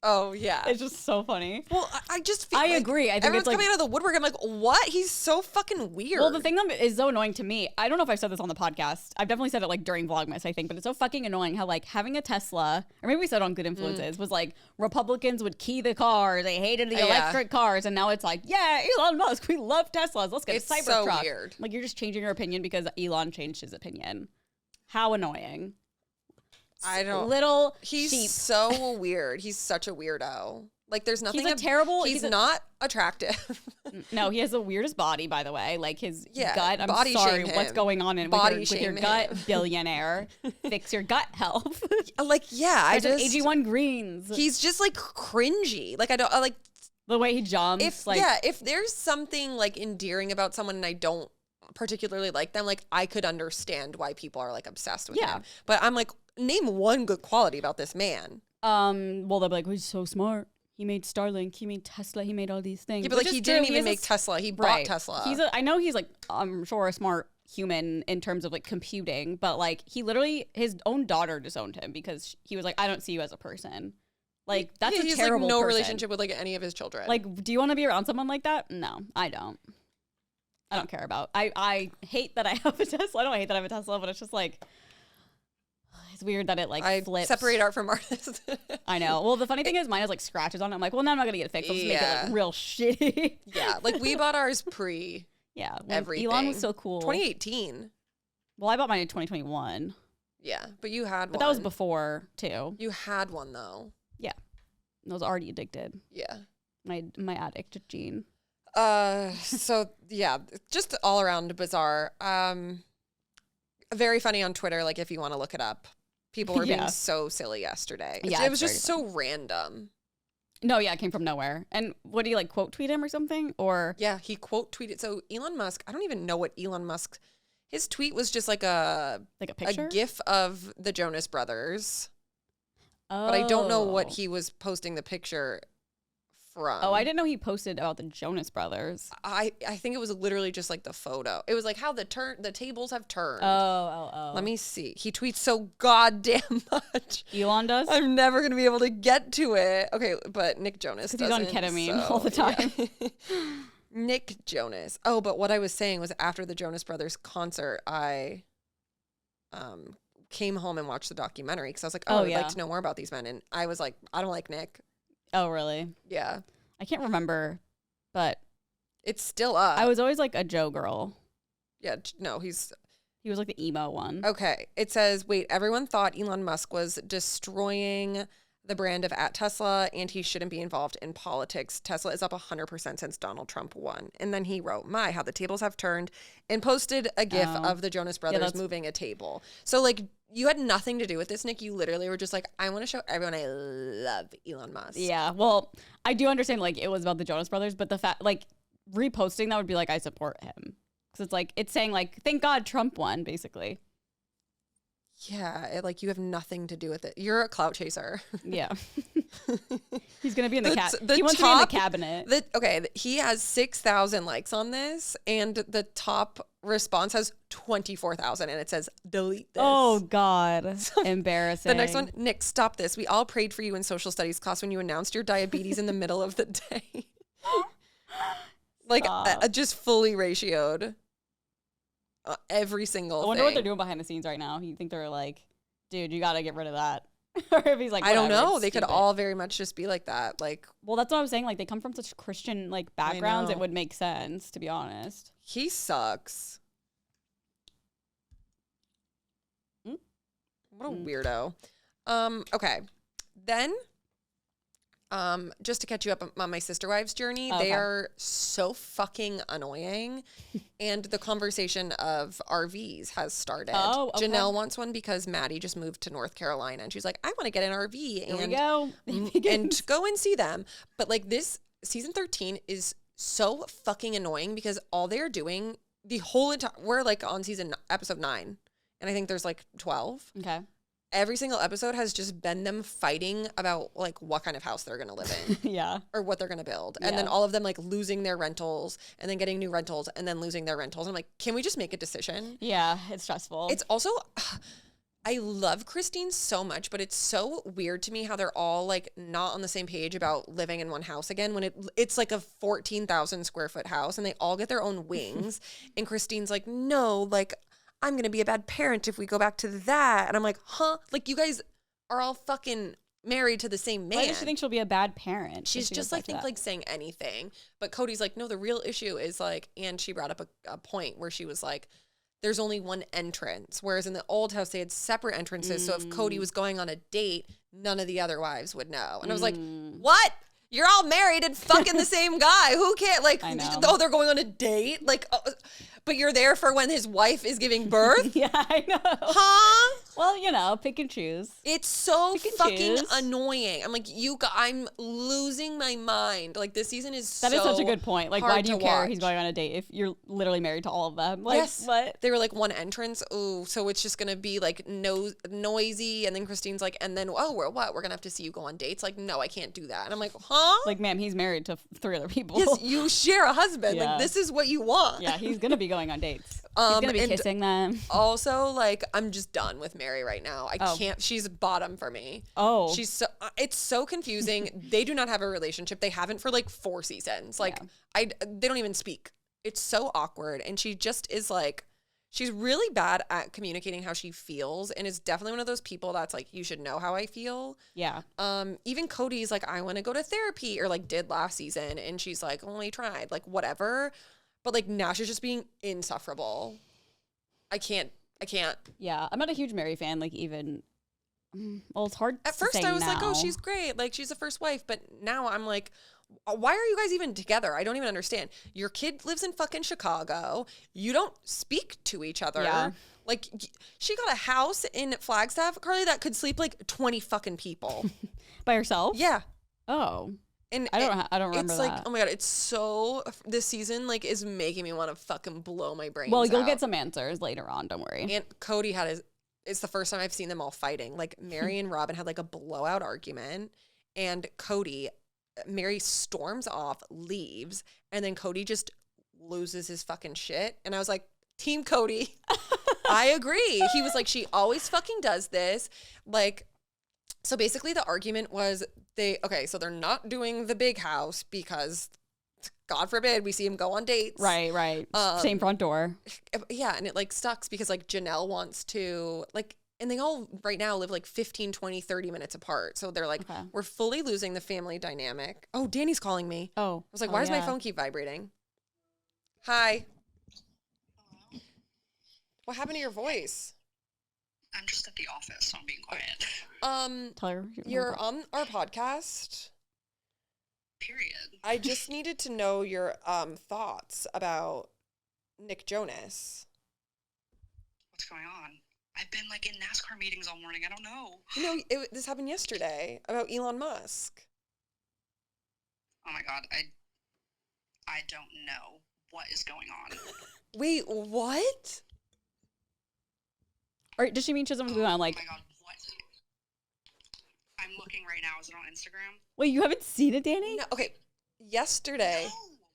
S1: Oh, yeah.
S2: It's just so funny.
S1: Well, I just feel
S2: I
S1: like
S2: agree. I think
S1: everyone's
S2: it's like,
S1: coming out of the woodwork. I'm like, what? He's so fucking weird.
S2: well, the thing that is so annoying to me, I don't know if I've said this on the podcast. I've definitely said it like during Vlogmas, I think, but it's so fucking annoying how like having a Tesla, or maybe we said it on Good Influences, was like Republicans would key the car. They hated the electric cars. And now it's like, yeah, Elon Musk, we love Teslas. Let's get
S1: It's
S2: a Cybertruck.
S1: so weird.
S2: Like, you're just changing your opinion because Elon changed his opinion. How annoying.
S1: I don't.
S2: Little
S1: He's
S2: sheep.
S1: so weird. He's such a weirdo. Like, there's nothing.
S2: He's a terrible.
S1: He's not attractive.
S2: No, he has the weirdest body, by the way. Like his gut. I'm
S1: body
S2: sorry,
S1: shame
S2: what's
S1: him.
S2: going on with your gut, billionaire? Fix your gut health.
S1: Like, yeah, I just
S2: AG1 greens.
S1: He's just like cringy. Like, I like
S2: the way he jumps.
S1: If there's something like endearing about someone and I don't particularly like them, like I could understand why people are like obsessed with him. But I'm like, name one good quality about this man.
S2: Well, they'll be like, well, he's so smart. He made Starlink. He made Tesla. He made all these things.
S1: Yeah, but like he didn't even make Tesla. He bought Tesla.
S2: I know he's like, I'm sure a smart human in terms of like computing, but like he literally, his own daughter disowned him because he was like, I don't see you as a person. Like that's a terrible
S1: like no
S2: person.
S1: relationship with like any of his children.
S2: Like, do you want to be around someone like that? No, I don't. I don't care about. I hate that I have a Tesla. I don't hate that I have a Tesla, but it's just like, it's weird that it like flips.
S1: Separate art from artist.
S2: I know. Well, the funny thing is mine has like scratches on it. I'm like, well, now I'm not going to get it fixed. I'll just make it like real shitty.
S1: Yeah. Like we bought ours pre.
S2: Yeah.
S1: Everything.
S2: Elon was so cool.
S1: 2018.
S2: Well, I bought mine in 2021.
S1: Yeah. But you had one.
S2: But that was before too.
S1: You had one though.
S2: Yeah. I was already addicted.
S1: Yeah.
S2: My addict gene.
S1: So yeah, just all around bizarre. Very funny on Twitter, like if you want to look it up. People were being so silly yesterday. Yeah, it was just so random.
S2: No, yeah, it came from nowhere. And what do you like quote tweet him or something? Or
S1: yeah, he quote tweeted. So Elon Musk, I don't even know what Elon Musk. His tweet was just like a
S2: picture?
S1: A GIF of the Jonas Brothers. Oh. But I don't know what he was posting the picture from.
S2: Oh, I didn't know he posted about the Jonas Brothers.
S1: I think it was literally just like the photo. It was like how the tables have turned.
S2: Oh.
S1: Let me see. He tweets so goddamn much.
S2: Elon does?
S1: I'm never going to be able to get to it. Okay, but Nick Jonas doesn't.
S2: He's on ketamine all the time.
S1: Yeah. Nick Jonas. Oh, but what I was saying was after the Jonas Brothers concert, I came home and watched the documentary because I was like, I'd like to know more about these men. And I was like, I don't like Nick.
S2: Oh, really?
S1: Yeah.
S2: I can't remember, but
S1: it's still up.
S2: I was always like a Joe girl.
S1: Yeah, no, he
S2: was like the emo one.
S1: Okay. It says, wait, everyone thought Elon Musk was destroying the brand of at Tesla and he shouldn't be involved in politics. Tesla is up 100% since Donald Trump won. And then he wrote, how the tables have turned, and posted a GIF of the Jonas Brothers moving a table. So like you had nothing to do with this, Nick. You literally were just like, I want to show everyone I love Elon Musk.
S2: Yeah. Well, I do understand like it was about the Jonas Brothers, but the fact like reposting that would be like, I support him. Because it's like, it's saying like, thank God Trump won, basically.
S1: Yeah, like you have nothing to do with it. You're a clout chaser.
S2: Yeah. He's going to be in the cabinet. He wants to be in the cabinet.
S1: He has 6,000 likes on this, and the top response has 24,000, and it says, delete this.
S2: Oh, God. Embarrassing.
S1: The next one, Nick, stop this. We all prayed for you in social studies class when you announced your diabetes in the middle of the day. Like, just fully ratioed. Every single thing.
S2: I wonder what they're doing behind the scenes right now. You think they're like, dude, you got to get rid of that. Or if he's like,
S1: I don't know. They could all very much just be like that. Like,
S2: well, that's what I was saying. Like, they come from such Christian like backgrounds. It would make sense, to be honest.
S1: He sucks. What a weirdo. Okay. Then, just to catch you up on my sister wives' journey, they are so fucking annoying. And the conversation of RVs has started. Oh, okay. Janelle wants one because Maddie just moved to North Carolina and she's like, I want to get an RV and
S2: go.
S1: And go and see them. But like this season 13 is so fucking annoying because all they're doing the whole entire, we're like on episode 9 and I think there's like 12.
S2: Okay.
S1: Every single episode has just been them fighting about like what kind of house they're going to live in.
S2: Yeah.
S1: Or what they're going to build. And then all of them like losing their rentals and then getting new rentals and then losing their rentals. I'm like, can we just make a decision?
S2: Yeah, it's stressful.
S1: It's also, I love Christine so much, but it's so weird to me how they're all like not on the same page about living in one house again when it's like a 14,000 square foot house and they all get their own wings. And Christine's like, no, like, I'm going to be a bad parent if we go back to that. And I'm like, huh? Like, you guys are all fucking married to the same man.
S2: Why does she think she'll be a bad parent?
S1: She's just like, saying anything. But Cody's like, no, the real issue is like, and she brought up a point where she was like, there's only one entrance. Whereas in the old house, they had separate entrances. So if Cody was going on a date, none of the other wives would know. And I was like, what? You're all married and fucking the same guy. Who can't, like,
S2: I know.
S1: oh, they're going on a date? Like, but you're there for when his wife is giving birth?
S2: Yeah, I know.
S1: Huh?
S2: Well, you know, pick and choose.
S1: It's so
S2: Pick and
S1: fucking
S2: choose.
S1: annoying. I'm like, I'm losing my mind. Like, this season is
S2: That
S1: so
S2: is such a good point. Like,
S1: hard
S2: why do you
S1: to
S2: care
S1: watch.
S2: he's going on a date if you're literally married to all of them? Like,
S1: Yes.
S2: what?
S1: They were like one entrance. Ooh, so it's just gonna be like noisy, and then Christine's like, and then we're gonna have to see you go on dates. Like, no, I can't do that. And I'm like, huh?
S2: Like, ma'am, he's married to 3 other people.
S1: Yes, you share a husband.
S2: Yeah.
S1: Like, this is what you want.
S2: Yeah, he's gonna be going on dates. He's gonna be
S1: and
S2: kissing them.
S1: Also, like, I'm just done with Mary right now. I can't. She's bottom for me.
S2: Oh,
S1: She's so. It's so confusing. They do not have a relationship. They haven't for like 4 seasons. Like, they don't even speak. It's so awkward, and she just is like. She's really bad at communicating how she feels, and is definitely one of those people that's like, you should know how I feel.
S2: yeah.
S1: Even Cody's like, I want to go to therapy, or like did last season, and she's like, only tried, like whatever. But like now she's just being insufferable. I can't.
S2: Yeah, I'm not a huge Mary fan. Like, even, well, it's hard.
S1: At
S2: to
S1: first
S2: say
S1: I was like, oh,
S2: now.
S1: she's great. Like, she's the first wife. But now I'm like, why are you guys even together? I don't even understand. Your kid lives in fucking Chicago. You don't speak to each other.
S2: Yeah.
S1: Like, she got a house in Flagstaff, Carly, that could sleep like 20 fucking people.
S2: by herself.
S1: Yeah.
S2: Oh,
S1: And
S2: I don't remember
S1: it's
S2: that.
S1: like, oh my God, it's so, this season, like, is making me want to fucking blow my brains
S2: Well, you'll
S1: out.
S2: get some answers later on. Don't worry.
S1: And Cody it's the first time I've seen them all fighting. Like, Mary and Robin had like a blowout argument, and Mary storms off, leaves, and then Cody just loses his fucking shit. And I was like, Team Cody. I agree. He was like, she always fucking does this. Like, so basically the argument was so they're not doing the big house because God forbid we see him go on dates.
S2: Right. Same front door.
S1: Yeah, and it like sucks because like Janelle wants to like, and they all right now live like 15, 20, 30 minutes apart. So they're like,
S2: Okay.
S1: we're fully losing the family dynamic. Oh, Danny's calling me.
S2: Oh.
S1: I was like, why does my phone keep vibrating? Hi.
S3: Hello?
S1: What happened to your voice?
S3: I'm just at the office, so I'm being quiet.
S2: Tell her
S1: You're on our podcast.
S3: Period.
S1: I just needed to know your thoughts about Nick Jonas.
S3: What's going on? I've been like in NASCAR meetings all morning. I don't know.
S1: You know, this happened yesterday about Elon Musk.
S3: Oh my God. I don't know what is going on.
S1: Wait, what?
S2: Or does she mean she doesn't want to go on like?
S3: Oh my God. What? I'm looking right now. Is it on Instagram?
S2: Wait, you haven't seen it, Danny?
S1: No, okay, yesterday.
S3: No.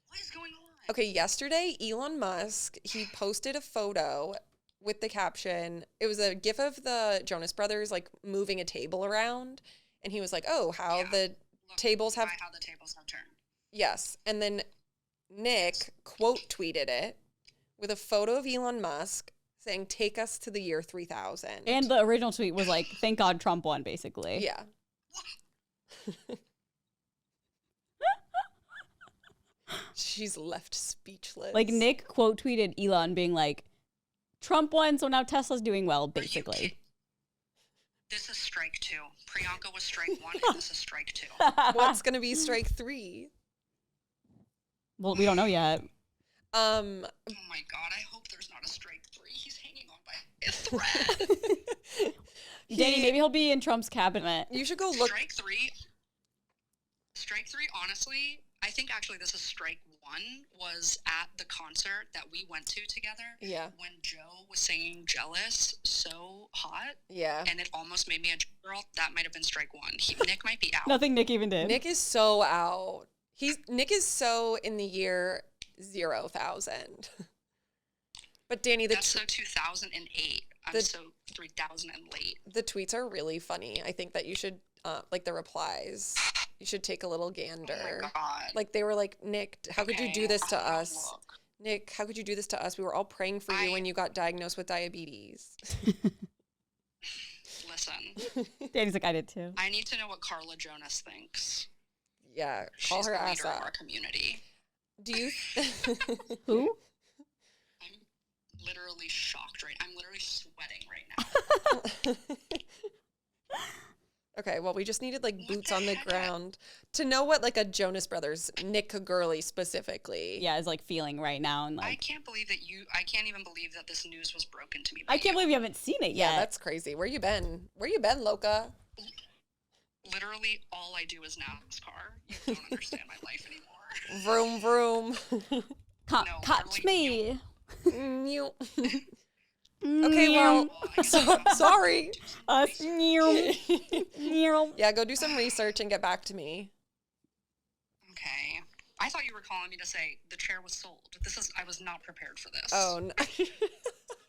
S3: What is going on?
S1: Okay, yesterday, Elon Musk, he posted a photo with the caption. It was a gif of the Jonas Brothers, like, moving a table around. And he was like, oh, how the tables have...
S3: How the tables have turned.
S1: Yes. And then Nick quote tweeted it with a photo of Elon Musk saying, take us to the year 3000.
S2: And the original tweet was like, thank God Trump won, basically.
S1: Yeah. She's left speechless.
S2: Like, Nick quote tweeted Elon being like, Trump won, so now Tesla's doing well, basically.
S3: This is strike 2. Priyanka was strike 1, and this is strike 2.
S1: What's going to be strike 3?
S2: Well, we don't know yet.
S3: Oh my God, I hope there's not a strike 3. He's hanging on by a thread.
S2: Danny, maybe he'll be in Trump's cabinet.
S1: You should go look.
S3: Strike 3, honestly, I think actually this is strike 1, was at the concert that we went to together.
S1: Yeah.
S3: When Joe was singing Jealous so hot.
S1: Yeah.
S3: And it almost made me a girl. That might have been strike 1. Nick might be out.
S2: Nothing Nick even did.
S1: Nick is so out. Nick is so in the year 0,000. But Danny,
S3: That's so 2008. I'm so 3000 and late.
S1: The tweets are really funny. I think that you should, like the replies, you should take a little gander.
S3: Oh my God.
S1: Like they were like, Nick, how could you do this to
S3: I'll
S1: us?
S3: look.
S1: Nick, how could you do this to us? We were all praying for you when you got diagnosed with diabetes.
S3: Listen.
S2: Danny's like, I did too.
S3: I need to know what Carla Jonas thinks.
S1: Yeah, call
S3: She's
S1: her
S3: the
S1: ass
S3: leader of
S1: up.
S3: our community.
S1: Do you?
S2: Who?
S3: I'm literally shocked I'm literally sweating right now.
S1: Okay, well, we just needed like boots on the ground to know what like a Jonas Brothers, Nick Gurley specifically.
S2: Yeah, is like feeling right now. And like,
S3: I can't even believe that this news was broken to me.
S2: I can't believe you haven't seen it yet.
S1: Yeah, that's crazy. Where you been? Where you been, Loca?
S3: Literally, all I do is NASCAR. You don't understand my life anymore.
S1: Vroom, vroom.
S2: Catch me.
S1: Mew. Okay, well, sorry. Yeah, go do some research and get back to me.
S3: Okay. I thought you were calling me to say the chair was sold. I was not prepared for this.
S1: Oh, no.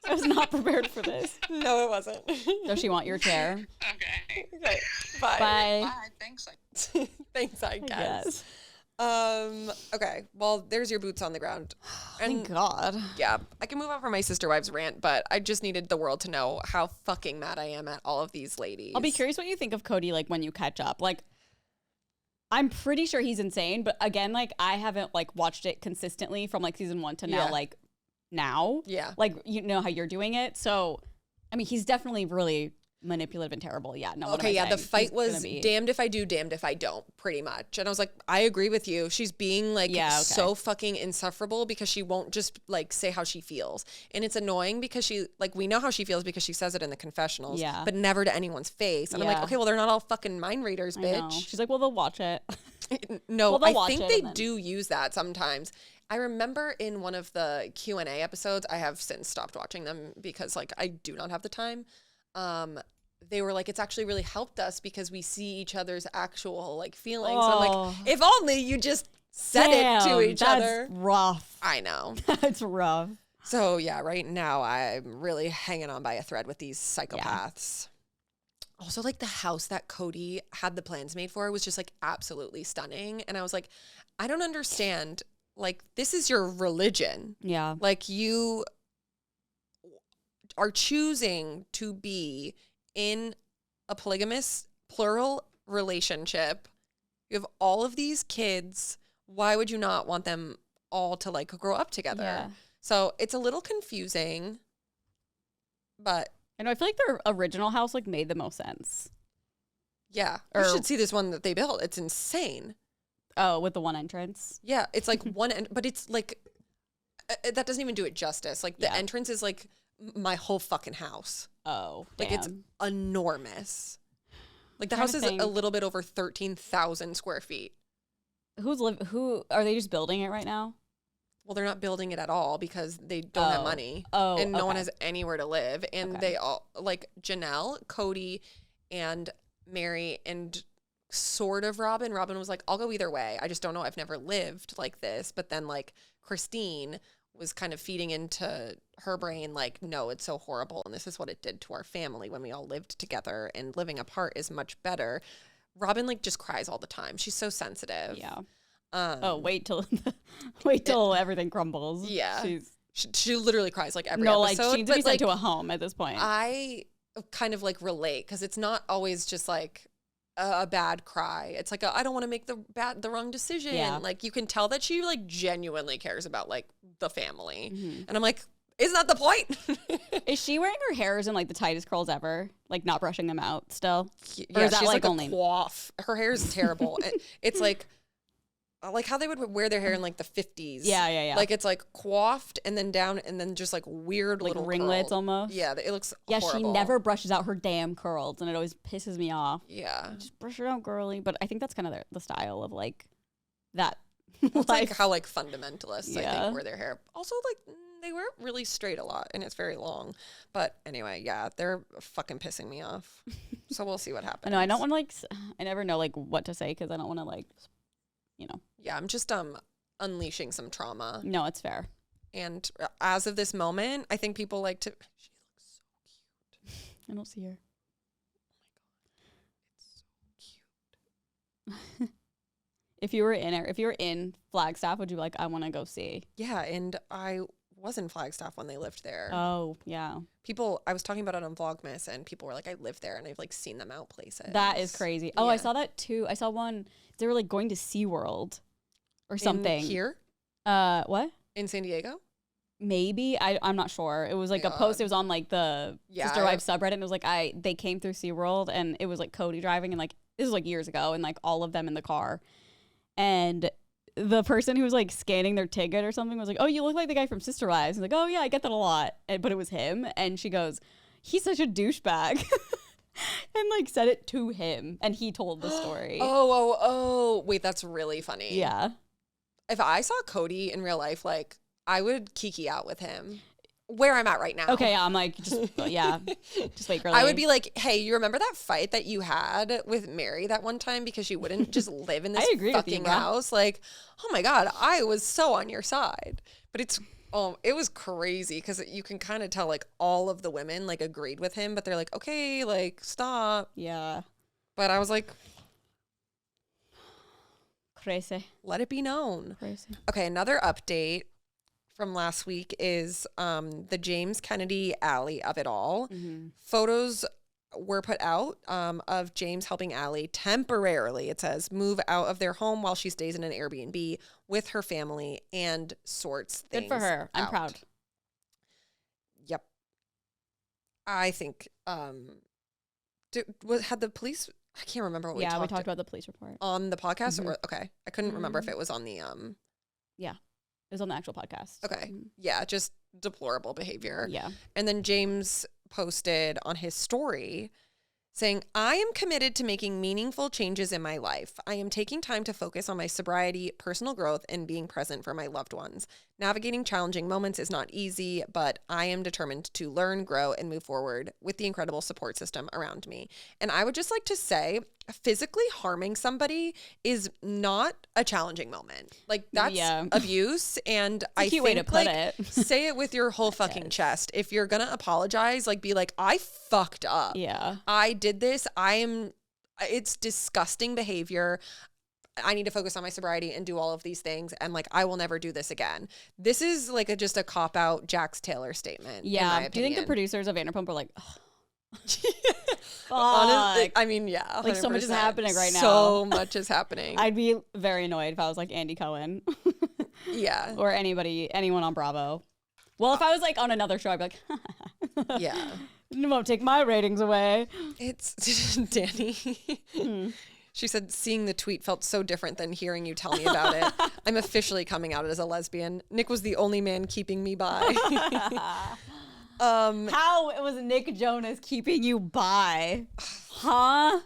S2: I was not prepared for this.
S1: No, it wasn't.
S2: Does she want your chair?
S3: Okay.
S1: Okay, bye.
S2: Bye.
S3: Bye. Thanks.
S1: Thanks, I guess.
S2: Yes.
S1: Okay, well, there's your boots on the ground.
S2: Thank God.
S1: Yeah, I can move on from my sister wives rant, but I just needed the world to know how fucking mad I am at all of these ladies.
S2: I'll be curious what you think of Cody, like, when you catch up. Like, I'm pretty sure he's insane, but again, like, I haven't, like, watched it consistently from, like, season 1 to now, like, now.
S1: Yeah.
S2: Like, you know how you're doing it. So, I mean, he's definitely really manipulative and terrible. Yeah, no.
S1: Okay, yeah, the fight was damned if I do, damned if I don't, pretty much. And I was like, I agree with you. She's being like so fucking insufferable because she won't just like say how she feels. And it's annoying because she like we know how she feels because she says it in the confessionals, but never to anyone's face. And I'm like, okay, well, they're not all fucking mind readers, bitch.
S2: She's like, well, they'll watch it.
S1: No, I think they do use that sometimes. I remember in one of the Q&A episodes, I have since stopped watching them because like I do not have the time. They were like, it's actually really helped us because we see each other's actual like feelings. And I'm like, if only you just said it to each other.
S2: That's rough.
S1: I know.
S2: That's rough.
S1: So yeah, right now I'm really hanging on by a thread with these psychopaths. Yeah. Also, like the house that Cody had the plans made for was just like absolutely stunning. And I was like, I don't understand. Like, this is your religion.
S2: Yeah.
S1: Like, you are choosing to be in a polygamous plural relationship. You have all of these kids. Why would you not want them all to like grow up together?
S2: Yeah.
S1: So it's a little confusing, but
S2: I know, I feel like their original house like made the most sense.
S1: Yeah. You should see this one that they built. It's insane.
S2: Oh, with the one entrance?
S1: Yeah, it's like but it's like that doesn't even do it justice. Like the entrance is like my whole fucking house.
S2: Oh,
S1: like
S2: damn.
S1: It's enormous. Like the house is a little bit over 13,000 square feet.
S2: Who are they just building it right now?
S1: Well, they're not building it at all because they don't have money.
S2: Oh,
S1: and no one has anywhere to live. And they all like Janelle, Cody, and Mary, and sort of Robin. Robin was like, I'll go either way. I just don't know. I've never lived like this. But then like Christine was kind of feeding into her brain like, no, it's so horrible. And this is what it did to our family when we all lived together, and living apart is much better. Robin like just cries all the time. She's so sensitive.
S2: Yeah. Wait till everything crumbles.
S1: Yeah. She literally cries like every episode.
S2: Like she needs to be sent to a home at this point.
S1: I kind of like relate because it's not always just like a bad cry. It's like I don't want to make the wrong decision. Yeah. Like you can tell that she like genuinely cares about like the family. Mm-hmm. And I'm like, isn't that the point?
S2: Is she wearing her hairs in like the tightest curls ever? Like not brushing them out still?
S1: Yeah, or is that she's like only a coif. Her hair is terrible. It's like how they would wear their hair in like the 50s.
S2: Yeah.
S1: Like it's like coiffed and then down and then just like weird
S2: like
S1: little
S2: ringlets
S1: curls.
S2: Almost.
S1: Yeah, it looks horrible.
S2: She never brushes out her damn curls and it always pisses me off.
S1: Yeah.
S2: Just brush it out, girly. But I think that's kind of the style of like that.
S1: It's like how like fundamentalists I think wear their hair. Also like they wear it really straight a lot and it's very long. But anyway, yeah, they're fucking pissing me off. So we'll see what happens.
S2: I know. I don't want to like. I never know like what to say because I don't want to like. You know.
S1: Yeah, I'm just unleashing some trauma.
S2: No, it's fair.
S1: And as of this moment, I think people like to. She looks so cute.
S2: I don't see her.
S1: Oh my god, it's so cute.
S2: If you were in Flagstaff, would you be like, I want to go see?
S1: Yeah, and I was in Flagstaff when they lived there.
S2: Oh, yeah.
S1: I was talking about it on Vlogmas, and people were like, I lived there, and I've like seen them out places.
S2: That is crazy. Oh, yeah. I saw that too. I saw one. They were like going to SeaWorld or something.
S1: Here?
S2: What?
S1: In San Diego?
S2: Maybe I'm not sure. It was like a post. It was on like the Sister Wives subreddit. And it was like they came through SeaWorld and it was like Cody driving and like this was like years ago and like all of them in the car. And the person who was like scanning their ticket or something was like, "Oh, you look like the guy from Sister Wives." And like, "Oh yeah, I get that a lot." But it was him. And she goes, "He's such a douchebag," and like said it to him. And he told the story.
S1: Oh! Wait, that's really funny.
S2: Yeah.
S1: If I saw Cody in real life, like I would kiki out with him. Where I'm at right now.
S2: Okay, I'm like, just wait, girl.
S1: I would be like, hey, you remember that fight that you had with Mary that one time because she wouldn't just live in this fucking house? Like, oh my God, I was so on your side. But it was crazy because you can kind of tell like all of the women like agreed with him, but they're like, okay, like stop.
S2: Yeah.
S1: But I was like,
S2: crazy.
S1: Let it be known.
S2: Crazy.
S1: Okay, another update from last week is the James Kennedy alley of it all. Mm-hmm. Photos were put out of James helping Allie temporarily, it says, move out of their home while she stays in an Airbnb with her family and sorts things.
S2: Good for her. I'm proud.
S1: Yep. I think had the police, I can't remember what we talked about.
S2: Yeah, we talked about the police report.
S1: On the podcast? Mm-hmm. Or okay. I couldn't remember if it was on the
S2: Yeah. It was on the actual podcast.
S1: Okay. Mm-hmm. Yeah, just deplorable behavior.
S2: Yeah.
S1: And then James posted on his story saying, I am committed to making meaningful changes in my life. I am taking time to focus on my sobriety, personal growth, and being present for my loved ones. Navigating challenging moments is not easy, but I am determined to learn, grow, and move forward with the incredible support system around me. And I would just like to say, physically harming somebody is not a challenging moment. Like, that's abuse. And I think,
S2: way to put it.
S1: Say it with your whole fucking chest. If you're gonna apologize, like, be like, I fucked up.
S2: Yeah.
S1: I did this. It's disgusting behavior. I need to focus on my sobriety and do all of these things. And like, I will never do this again. This is like just a cop out Jax Taylor statement.
S2: Yeah. Do you think the producers of Vanderpump were like,
S1: honestly, I mean, yeah. 100%.
S2: Like so much is happening right now.
S1: So much is happening.
S2: I'd be very annoyed if I was like Andy Cohen.
S1: Yeah.
S2: Or anyone on Bravo. Well, if I was like on another show, I'd be like,
S1: yeah.
S2: It won't take my ratings away.
S1: It's Danny. She said, seeing the tweet felt so different than hearing you tell me about it. I'm officially coming out as a lesbian. Nick was the only man keeping me by.
S2: How was Nick Jonas keeping you by? Huh?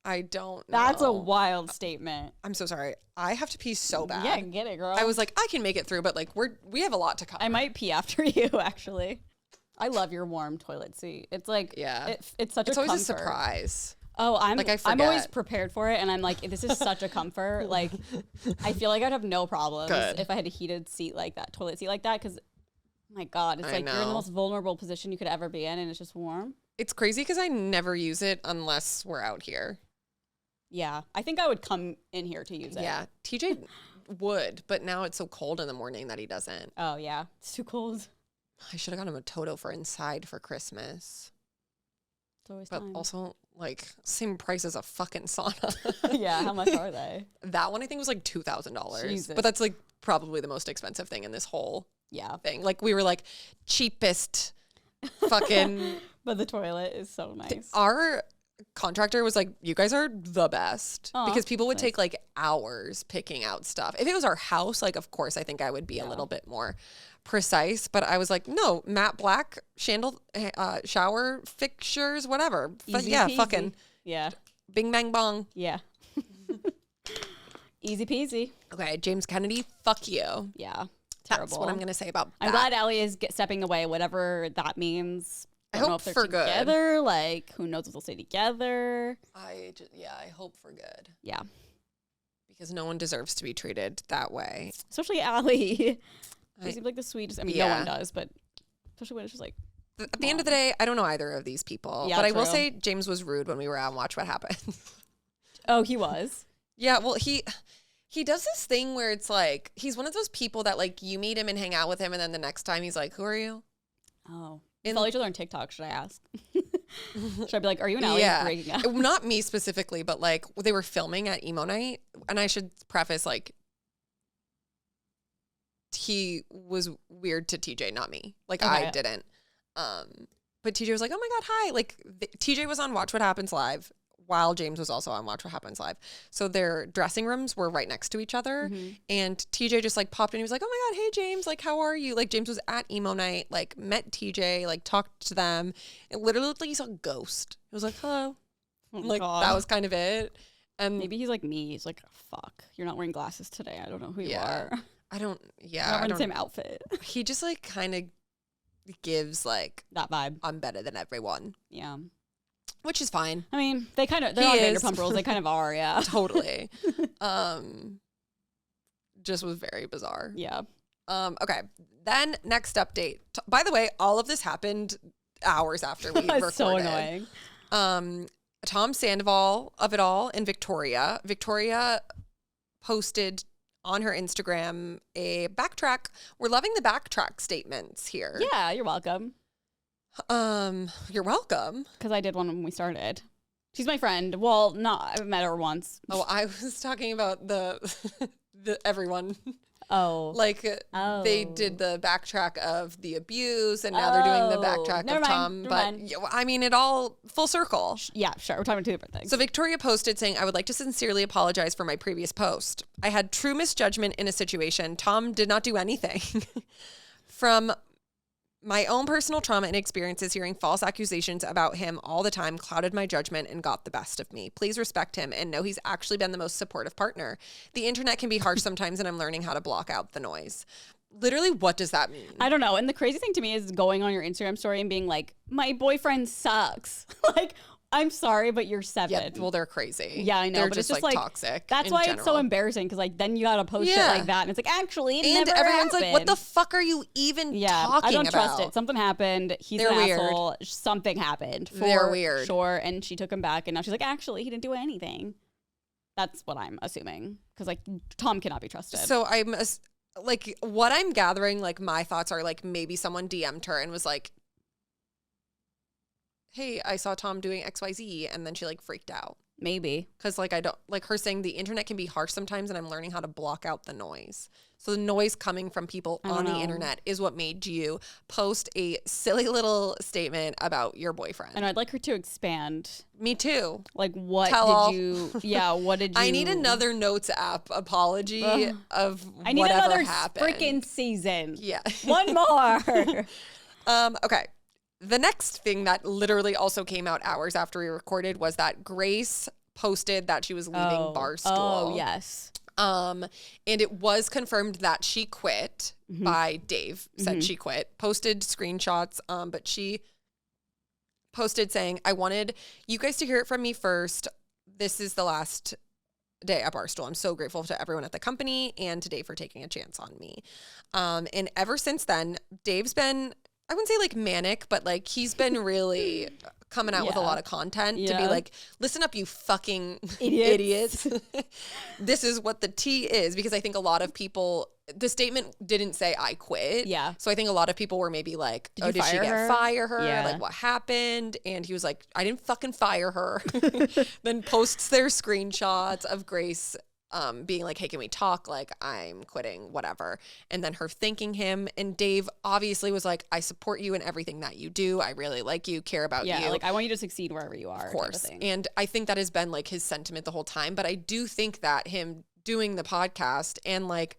S1: I don't know.
S2: That's a wild statement.
S1: I'm so sorry. I have to pee so bad.
S2: Yeah, get it, girl.
S1: I was like, I can make it through, but like we have a lot to cover.
S2: I might pee after you, actually. I love your warm toilet seat. It's like, it's such a comfort. It's always a
S1: surprise.
S2: Oh, I'm always prepared for it, and I'm like, this is such a comfort. Like, I feel like I'd have no problems if I had a heated seat like that, toilet seat like that, because, my God, it's like you're in the most vulnerable position you could ever be in, and it's just warm.
S1: It's crazy because I never use it unless we're out here.
S2: Yeah, I think I would come in here to use it.
S1: Yeah, TJ would, but now it's so cold in the morning that he doesn't.
S2: Oh, yeah, it's too cold.
S1: I should have got him a Toto for inside for Christmas. But also, like, same price as a fucking sauna.
S2: Yeah, how much are they?
S1: That one I think was like $2,000. But that's like probably the most expensive thing in this whole thing. Like, we were like, cheapest fucking.
S2: But the toilet is so nice.
S1: Our contractor was like, you guys are the best. Aww, because people would take like hours picking out stuff. If it was our house, like, of course, I think I would be a little bit more precise, but I was like, no, matte black shower fixtures, whatever.
S2: Easy
S1: yeah,
S2: peasy.
S1: fucking bing bang bong.
S2: Yeah. Easy peasy.
S1: Okay, James Kennedy, fuck you.
S2: Yeah,
S1: terrible. That's what I'm gonna say about that.
S2: I'm glad Allie is stepping away, whatever that means.
S1: I hope
S2: know if they're
S1: for
S2: together.
S1: Good.
S2: Like, who knows if they'll stay together?
S1: I hope for good.
S2: Yeah,
S1: because no one deserves to be treated that way,
S2: especially Allie. She seems like the sweetest. I mean, no one does, but especially when it's just like.
S1: At the end of the day, I don't know either of these people.
S2: Yeah,
S1: but
S2: true.
S1: I will say James was rude when we were out and Watch What Happens.
S2: Oh, he was?
S1: Yeah, well, he does this thing where it's like, he's one of those people that like you meet him and hang out with him and then the next time he's like, who are you?
S2: Oh. We follow each other on TikTok, should I ask? Should I be like, are you and Allie breaking up?
S1: Not me specifically, but like they were filming at emo night. And I should preface like, he was weird to TJ, not me. Like,
S2: Okay.
S1: I didn't. But TJ was like, oh my God, hi. Like, TJ was on Watch What Happens Live while James was also on Watch What Happens Live. So their dressing rooms were right next to each other.
S2: Mhm.
S1: And TJ just like popped in. He was like, oh my God, hey, James. Like, how are you? Like, James was at emo night, like, met TJ, like, talked to them. It literally looked like he saw a ghost. It was like, hello.
S2: Oh,
S1: Like,
S2: God.
S1: that was kind of it. And
S2: Maybe he's like me. He's like, fuck, you're not wearing glasses today. I don't know who you are.
S1: I don't,
S2: You're not wearing the same outfit.
S1: He just like kind of gives like,
S2: That vibe.
S1: I'm better than everyone,
S2: Yeah.
S1: which is fine.
S2: I mean, they're
S1: He
S2: on
S1: is.
S2: Vanderpump Rules. They kind of are, yeah.
S1: Totally. Just was very bizarre.
S2: Yeah.
S1: Okay. Then next update. By the way, all of this happened hours after we recorded.
S2: So annoying.
S1: Tom Sandoval of it all and Victoria. Victoria posted on her Instagram a backtrack. We're loving the backtrack statements here.
S2: Yeah, you're welcome.
S1: You're welcome.
S2: Because I did one when we started. She's my friend. Well, I've met her once.
S1: Oh, I was talking about the everyone.
S2: Oh.
S1: Like they did the backtrack of the abuse and now they're doing the backtrack
S2: Never
S1: of
S2: mind,
S1: Tom.
S2: never
S1: But
S2: mind.
S1: yeah, I mean, it all full circle.
S2: Yeah, sure. We're talking about two different things.
S1: So Victoria posted saying, I would like to sincerely apologize for my previous post. I had true misjudgment in a situation. Tom did not do anything. From my own personal trauma and experiences, hearing false accusations about him all the time clouded my judgment and got the best of me. Please respect him and know he's actually been the most supportive partner. The internet can be harsh sometimes, and I'm learning how to block out the noise. Literally, what does that mean?
S2: I don't know. And the crazy thing to me is going on your Instagram story and being like, my boyfriend sucks. Like, I'm sorry, but you're 7.
S1: Yeah, well, they're crazy.
S2: Yeah, I know.
S1: They're
S2: but
S1: just
S2: it's just
S1: like,
S2: like
S1: toxic.
S2: That's
S1: in
S2: why
S1: general.
S2: it's so embarrassing because like then you gotta post shit
S1: Yeah.
S2: like that, and it's like actually it
S1: And
S2: never
S1: everyone's like, what the
S2: happened.
S1: fuck are you even
S2: Yeah,
S1: talking
S2: I don't
S1: about?
S2: trust it. Something happened. He's
S1: They're
S2: an
S1: weird.
S2: asshole. Something happened. For
S1: They're weird.
S2: Sure, and she took him back, and now she's like, actually, he didn't do anything. That's what I'm assuming because like Tom cannot be trusted.
S1: So I'm like, what I'm gathering, like my thoughts are like maybe someone DM'd her and was like, hey, I saw Tom doing XYZ, and then she like freaked out.
S2: Maybe.
S1: Because like I don't like her saying the internet can be harsh sometimes, and I'm learning how to block out the noise. So the noise coming from people
S2: I don't
S1: on the
S2: know.
S1: internet is what made you post a silly little statement about your boyfriend.
S2: And I'd like her to expand.
S1: Me too.
S2: Like, what
S1: Tell
S2: did
S1: all.
S2: you? Yeah, what did you?
S1: I need another Notes app apology
S2: Ugh.
S1: of
S2: I need
S1: whatever
S2: another
S1: happened.
S2: freaking season.
S1: Yeah.
S2: One more.
S1: Okay. The next thing that literally also came out hours after we recorded was that Grace posted that she was leaving Barstool.
S2: Oh, yes.
S1: And it was confirmed that she quit by Dave, said she quit, posted screenshots, but she posted saying, I wanted you guys to hear it from me first. This is the last day at Barstool. I'm so grateful to everyone at the company and to Dave for taking a chance on me. And ever since then, Dave's been, I wouldn't say like manic, but like he's been really coming out with a
S2: Yeah.
S1: lot of content to be
S2: Yeah.
S1: like, listen up, you fucking
S2: Idiots.
S1: idiots. This is what the tea is, because I think a lot of people, the statement didn't say I quit.
S2: Yeah.
S1: So I think a lot of people were maybe like,
S2: Did you
S1: did she
S2: fire her?
S1: fire her?
S2: Yeah.
S1: Like what happened? And he was like, I didn't fucking fire her. Then posts their screenshots of Grace being like, hey, can we talk? Like, I'm quitting, whatever. And then her thanking him. And Dave obviously was like, I support you in everything that you do. I really like you, care about
S2: Yeah,
S1: you.
S2: like I want you to succeed wherever you are.
S1: Of course. And I think that has been like his sentiment the whole time. But I do think that him doing the podcast and like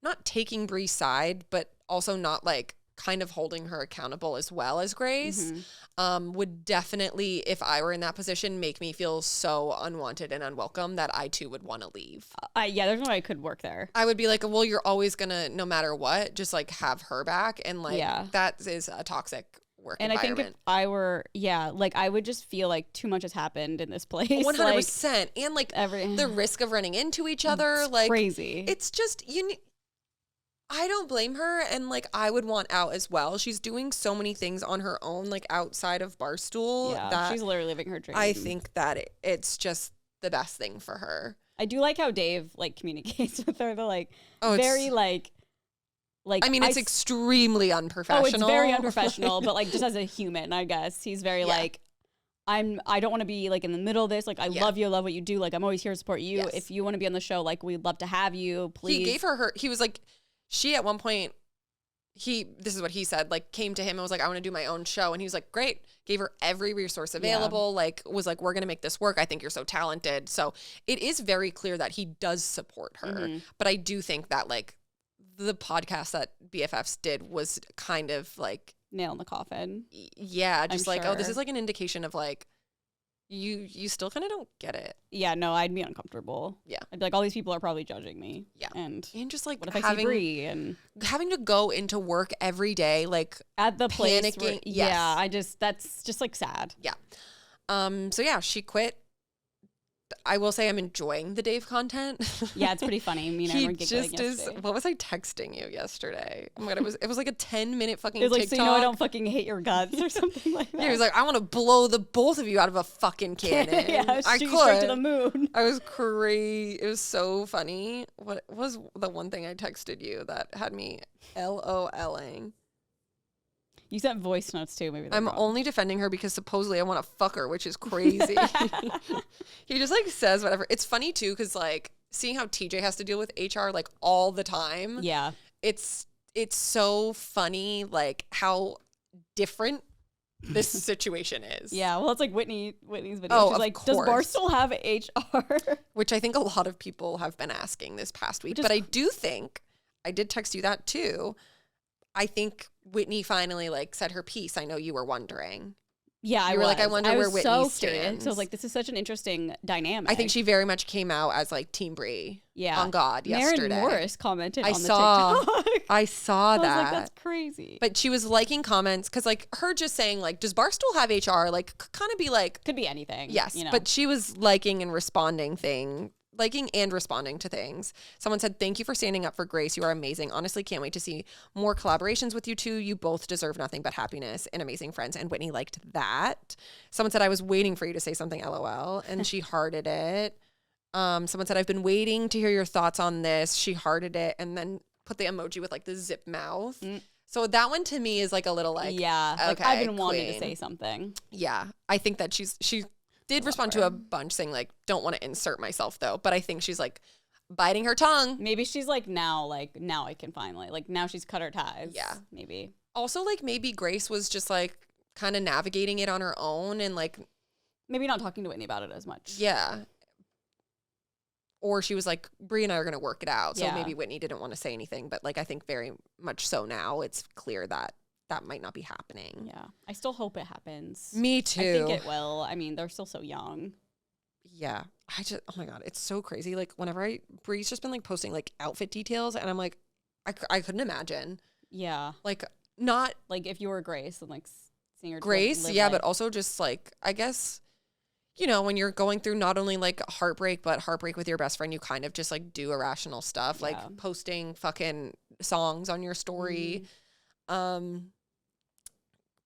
S1: not taking Bree's side, but also not like kind of holding her accountable as well as Grace, would definitely, if I were in that position, make me feel so unwanted and unwelcome that I too would want to leave.
S2: Yeah, there's no way I could work there.
S1: I would be like, well, you're always gonna, no matter what, just like have her back. And like,
S2: Yeah.
S1: that is a toxic work
S2: And I
S1: environment.
S2: think if I were, like I would just feel like too much has happened in this place.
S1: 100%. And like
S2: every
S1: the risk of running into each other, like
S2: crazy.
S1: it's just, I don't blame her, and like I would want out as well. She's doing so many things on her own, like outside of Barstool,
S2: Yeah,
S1: that
S2: she's literally living her dream.
S1: I think that it's just the best thing for her.
S2: I do like how Dave like communicates with her. They're like
S1: Oh, it's-
S2: very like
S1: I mean, it's extremely unprofessional.
S2: Oh, it's very unprofessional, but like just as a human, I guess he's very like, I don't want to be like in the middle of this. Like I love you, I love what you do. Like I'm always here to support you.
S1: Yes.
S2: If you want to be on the show, like we'd love to have you. Please.
S1: He gave he was like, she at one point, this is what he said, like came to him and was like, I want to do my own show. And he was like, great. Gave her every resource available. Like was like, we're going to make this work. I think you're so talented. So it is very clear that he does support her. But I do think that like the podcast that BFFs did was kind of like
S2: nail in the coffin.
S1: Yeah. Just
S2: I'm
S1: like,
S2: sure.
S1: oh, this is like an indication of like, you still kind of don't get it.
S2: Yeah, no, I'd be uncomfortable.
S1: Yeah.
S2: I'd be like, all these people are probably judging me.
S1: Yeah.
S2: And
S1: just like
S2: what if I see Brie and
S1: having to go into work every day, like
S2: at the place
S1: panicking.
S2: where, yeah, that's just like sad.
S1: Yeah. So yeah, she quit. I will say I'm enjoying the Dave content.
S2: Yeah, it's pretty funny. Me and Erin were giggling yesterday.
S1: What was I texting you yesterday? Oh my God, it was like a 10-minute fucking
S2: It was like,
S1: TikTok.
S2: so you know I don't fucking hate your guts or something like that.
S1: Yeah, he was like, I want to blow the both of you out of a fucking cannon.
S2: Yeah,
S1: I
S2: shoot
S1: could.
S2: you straight to the moon.
S1: I was crazy. It was so funny. What was the one thing I texted you that had me LOLing?
S2: You sent voice notes too. Maybe
S1: I'm only defending her because supposedly I want to fuck her, which is crazy. He just like says whatever. It's funny too because like seeing how TJ has to deal with HR like all the time.
S2: Yeah,
S1: it's so funny like how different this situation is.
S2: Yeah, well, it's like Whitney's video.
S1: Oh,
S2: She's like, does Barstool have HR?
S1: Which I think a lot of people have been asking this past week. But I do think, I did text you that too. I think Whitney finally like said her piece. I know you were wondering.
S2: Yeah,
S1: I wonder where Whitney
S2: so
S1: stands.
S2: Curious. So I was like, this is such an interesting dynamic.
S1: I think she very much came out as like Team Brie.
S2: Yeah.
S1: On God yesterday.
S2: Maren Morris commented on the
S1: TikTok. I saw that.
S2: I was like, that's crazy.
S1: But she was liking comments because like her just saying like, does Barstool have HR? Like could kind of be like.
S2: Could be anything.
S1: Yes.
S2: You know?
S1: But she was liking and responding to things. Someone said, thank you for standing up for Grace. You are amazing. Honestly, can't wait to see more collaborations with you two. You both deserve nothing but happiness and amazing friends. And Whitney liked that. Someone said, I was waiting for you to say something, LOL. And she hearted it. Someone said, I've been waiting to hear your thoughts on this. She hearted it and then put the emoji with like the zip mouth. So that one to me is like a little like,
S2: yeah,
S1: okay,
S2: like I've been wanting
S1: queen.
S2: to say something.
S1: Yeah. I think that she did respond to a bunch saying like, don't want to insert myself though. But I think she's like biting her tongue.
S2: Maybe she's like now I can finally, like now she's cut her ties.
S1: Yeah.
S2: Maybe.
S1: Also like maybe Grace was just like kind of navigating it on her own and like.
S2: Maybe not talking to Whitney about it as much.
S1: Yeah. Or she was like, Brie and I are going to work it out. So
S2: Yeah.
S1: maybe Whitney didn't want to say anything. But like, I think very much so now it's clear that that might not be happening.
S2: Yeah. I still hope it happens.
S1: Me too.
S2: I think it will. I mean, they're still so young.
S1: Yeah. Oh my God, it's so crazy. Like whenever Brie's just been like posting like outfit details and I'm like, I couldn't imagine.
S2: Yeah.
S1: Like not
S2: like if you were Grace and like seeing her
S1: Grace.
S2: live
S1: Yeah.
S2: life.
S1: But also just like, I guess, you know, when you're going through not only like heartbreak, but heartbreak with your best friend, you kind of just like do irrational stuff, like posting fucking songs on your story.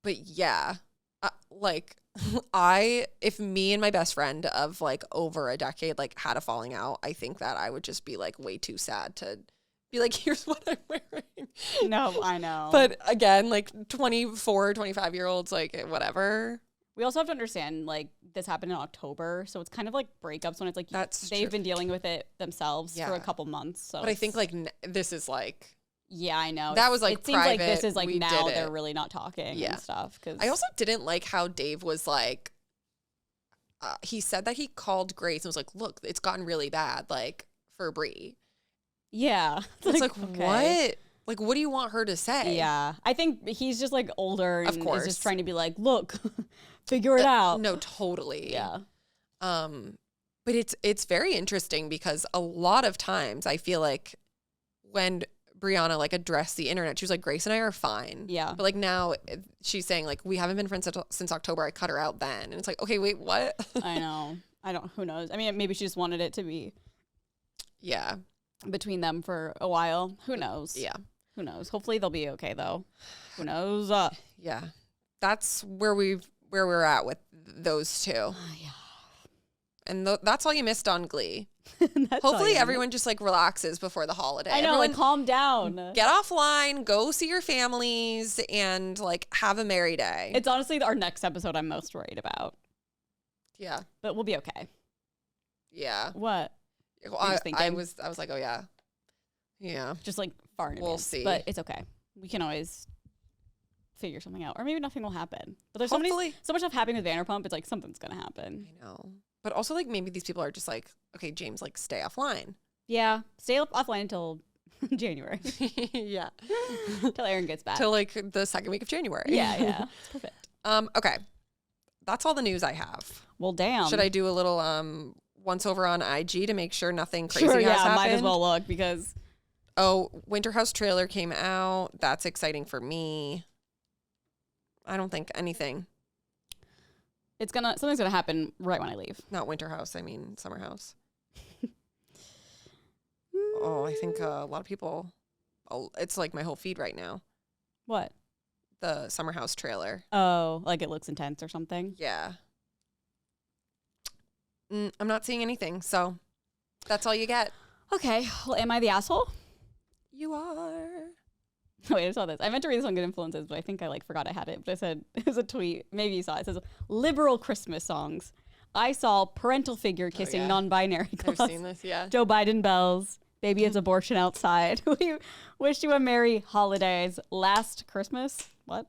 S1: But yeah, like if me and my best friend of like over a decade, like had a falling out, I think that I would just be like way too sad to be like, here's what I'm wearing.
S2: No, I know.
S1: But again, like 24, 25-year-olds, like whatever.
S2: We also have to understand, like, this happened in October, so it's kind of like breakups when it's like they've been dealing with it themselves for a couple months. So
S1: but I think like this is like.
S2: Yeah, I know.
S1: That was like
S2: it seems like this
S1: private.
S2: is like
S1: We
S2: now
S1: did it.
S2: they're really not talking and stuff. Cause
S1: I also didn't like how Dave was like, he said that he called Grace and was like, look, it's gotten really bad, like for Brie.
S2: Yeah.
S1: It's like what? Like, what do you want her to say?
S2: Yeah. I think he's just like older and
S1: Of course.
S2: is just trying to be like, look, figure it out.
S1: No, totally.
S2: Yeah.
S1: But it's very interesting because a lot of times I feel like when Brianna like addressed the internet, she was like, Grace and I are fine.
S2: Yeah.
S1: But like now she's saying like, we haven't been friends since October. I cut her out then. And it's like, okay, wait, what?
S2: I know. Who knows? I mean, maybe she just wanted it to be between them for a while. Who knows?
S1: Yeah.
S2: Who knows? Hopefully they'll be okay though. Who knows?
S1: Yeah. That's where we're at with those two.
S2: Yeah.
S1: And that's all you missed on Glee.
S2: That's all
S1: Hopefully
S2: you
S1: everyone just like relaxes before the holiday.
S2: I know,
S1: Everyone
S2: like calm down.
S1: get offline, go see your families, and like have a merry day.
S2: It's honestly our next episode I'm most worried about.
S1: Yeah.
S2: But we'll be okay.
S1: Yeah.
S2: What?
S1: Well,
S2: You're just
S1: I
S2: thinking?
S1: was like, oh yeah. Yeah.
S2: Just like far in
S1: We'll
S2: advance.
S1: see.
S2: But it's okay. We can always figure something out. Or maybe nothing will happen. But there's
S1: Hopefully.
S2: so much stuff happening with Vanderpump. It's like something's going to happen.
S1: I know. But also, like, maybe these people are just like, okay, James, like, stay offline.
S2: Yeah. Stay offline until January.
S1: Yeah.
S2: Until Erin gets back.
S1: Till, like, the second week of January.
S2: Yeah. It's perfect.
S1: Okay. That's all the news I have.
S2: Well, damn.
S1: Should I do a little once over on IG to make sure nothing crazy
S2: Sure,
S1: has
S2: yeah,
S1: happened?
S2: might as well look because...
S1: Oh, Winter House trailer came out. That's exciting for me. I don't think anything.
S2: Something's gonna happen right when I leave.
S1: Not Winter House. I mean Summer House. Oh, I think a lot of people. Oh, it's like my whole feed right now.
S2: What?
S1: The Summer House trailer.
S2: Oh, like it looks intense or something?
S1: Yeah. I'm not seeing anything, so that's all you get.
S2: Okay. Well, am I the asshole?
S1: You are.
S2: Wait, I saw this. I meant to read this on Good Influences, but I think I forgot I had it. But I said, it was a tweet. Maybe you saw it. It says, liberal Christmas songs. I saw parental figure kissing non-binary
S1: I've
S2: clause.
S1: seen this, yeah.
S2: Joe Biden bells. Baby, it's abortion outside. We wish you a merry holidays. Last Christmas? What?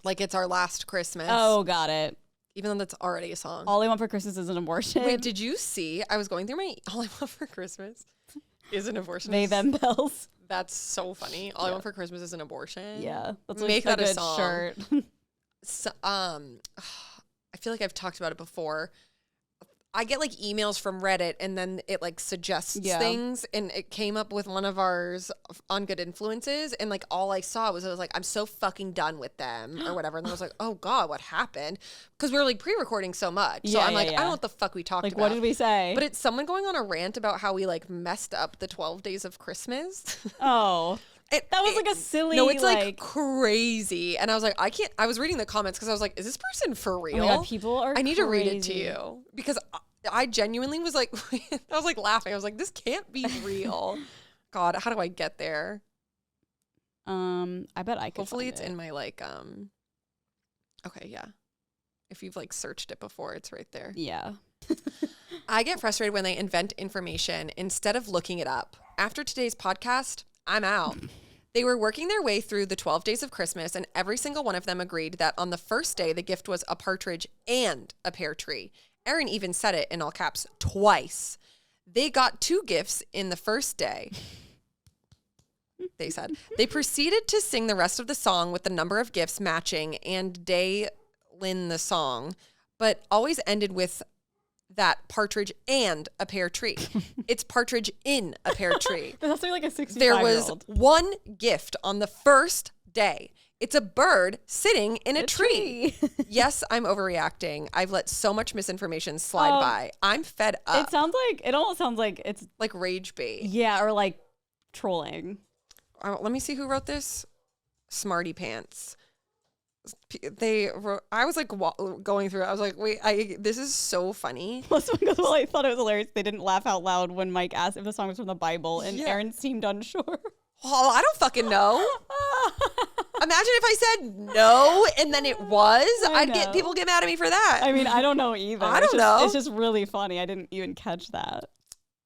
S1: Like it's our last Christmas.
S2: Oh, got it.
S1: Even though that's already a song.
S2: All I want for Christmas is an abortion.
S1: Wait, did you see? I was going through my All I Want for Christmas is an abortion.
S2: They, them bells.
S1: That's so funny. All I Want for Christmas is an abortion.
S2: Yeah. That's
S1: Make that a
S2: good
S1: song.
S2: shirt.
S1: So, I feel like I've talked about it before. I get like emails from Reddit and then it like suggests things, and it came up with one of ours on Good Influences, and like all I saw was I'm so fucking done with them or whatever, and I was like, oh god, what happened? Because we were like pre-recording so much, so I'm like, I don't know what the fuck we talked
S2: like,
S1: about.
S2: what did we say?
S1: But it's someone going on a rant about how we like messed up the 12 days of Christmas.
S2: Oh. That was like a silly.
S1: No, it's like crazy. And I was like, I was reading the comments because I was like, is this person for real?
S2: Oh my God, people are
S1: I need to read it to
S2: crazy.
S1: you because I genuinely was like, I was like laughing. I was like, this can't be real. God, how do I get there?
S2: I bet I could.
S1: Hopefully
S2: find
S1: it's
S2: it.
S1: in my like, okay, yeah. If you've like searched it before, it's right there.
S2: Yeah.
S1: I get frustrated when they invent information instead of looking it up. After today's podcast, I'm out. They were working their way through the 12 days of Christmas, and every single one of them agreed that on the first day, the gift was a partridge and a pear tree. Erin even said it in all caps twice. They got 2 gifts in the first day. They said. They proceeded to sing the rest of the song with the number of gifts matching and day lin the song, but always ended with that partridge and a pear tree. It's partridge in a pear tree.
S2: That's like a 65-year-old.
S1: There was 1 gift on the first day. It's a bird sitting in a tree. Yes, I'm overreacting. I've let so much misinformation slide by. I'm fed up.
S2: It almost sounds like it's
S1: like rage bait.
S2: Yeah, or like trolling.
S1: Let me see who wrote this. Smarty Pants. They wrote, I was like going through it. I was like, wait, this is so funny.
S2: Well, I thought it was hilarious. They didn't laugh out loud when Mike asked if the song was from the Bible, and Erin seemed unsure.
S1: Oh, I don't fucking know. Imagine if I said no and then it was. People get mad at me for that.
S2: I mean, I don't know either.
S1: I don't know.
S2: It's just really funny. I didn't even catch that.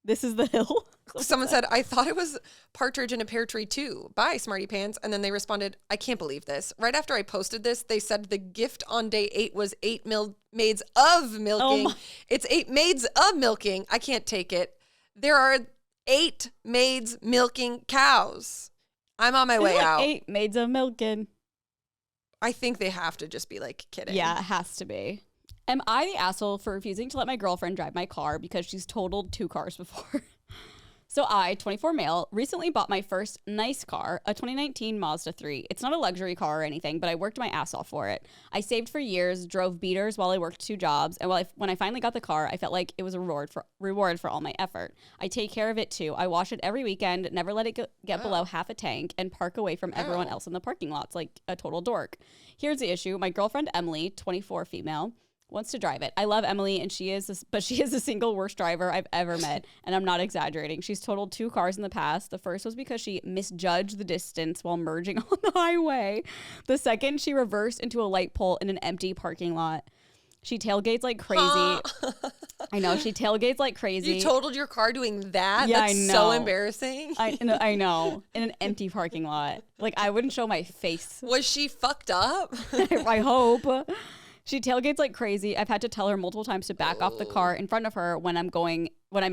S2: This is the hill.
S1: Someone said, I thought it was partridge in a pear tree too. Bye, Smarty Pants. And then they responded, I can't believe this. Right after I posted this, they said the gift on day 8 was 8 maids of milking. It's 8 maids of milking. I can't take it. There are 8 maids milking cows. I'm on my way out.
S2: 8 maids of milking.
S1: I think they have to just be like kidding.
S2: Yeah, it has to be. Am I the asshole for refusing to let my girlfriend drive my car because she's totaled 2 cars before? So I, 24 male, recently bought my first nice car, a 2019 Mazda 3. It's not a luxury car or anything, but I worked my ass off for it. I saved for years, drove beaters while I worked 2 jobs, and when I finally got the car, I felt like it was a reward for all my effort. I take care of it too. I wash it every weekend, never let it get below half a tank, and park away from everyone else in the parking lots like a total dork. Here's the issue. My girlfriend, Emily, 24 female, wants to drive it. I love Emily, and she is the single worst driver I've ever met, and I'm not exaggerating. She's totaled 2 cars in the past. The first was because she misjudged the distance while merging on the highway. The second, she reversed into a light pole in an empty parking lot. She tailgates like crazy. I know. She tailgates like crazy.
S1: You totaled your car doing that?
S2: Yeah,
S1: That's
S2: I know.
S1: so embarrassing.
S2: I know. In an empty parking lot. Like, I wouldn't show my face.
S1: Was she fucked up?
S2: I hope. She tailgates like crazy. I've had to tell her multiple times to back off the car in front of her when I'm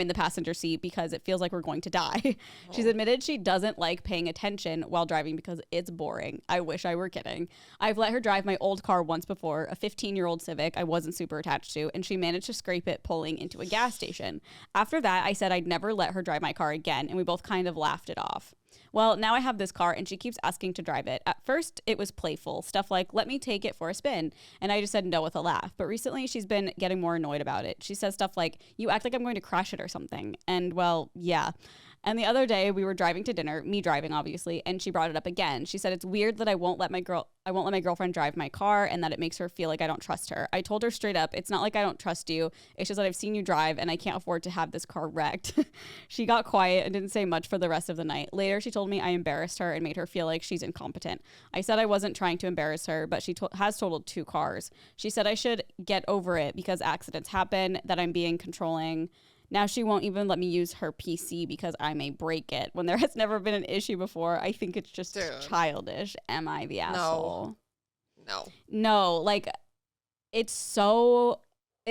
S2: in the passenger seat because it feels like we're going to die. She's admitted she doesn't like paying attention while driving because it's boring. I wish I were kidding. I've let her drive my old car once before, a 15-year-old Civic I wasn't super attached to, and she managed to scrape it pulling into a gas station. After that, I said I'd never let her drive my car again, and we both kind of laughed it off. Well, now I have this car and she keeps asking to drive it. At first, it was playful, stuff like, let me take it for a spin. And I just said no with a laugh. But recently, she's been getting more annoyed about it. She says stuff like, you act like I'm going to crash it or something. And well, yeah. And the other day we were driving to dinner, me driving obviously, and she brought it up again. She said it's weird that I won't let my girlfriend drive my car and that it makes her feel like I don't trust her. I told her straight up, it's not like I don't trust you. It's just that I've seen you drive and I can't afford to have this car wrecked. She got quiet and didn't say much for the rest of the night. Later, she told me I embarrassed her and made her feel like she's incompetent. I said I wasn't trying to embarrass her, but she has totaled 2 cars. She said I should get over it because accidents happen, that I'm being controlling. Now she won't even let me use her PC because I may break it when there has never been an issue before. I think it's just childish. Am I the asshole? No, like it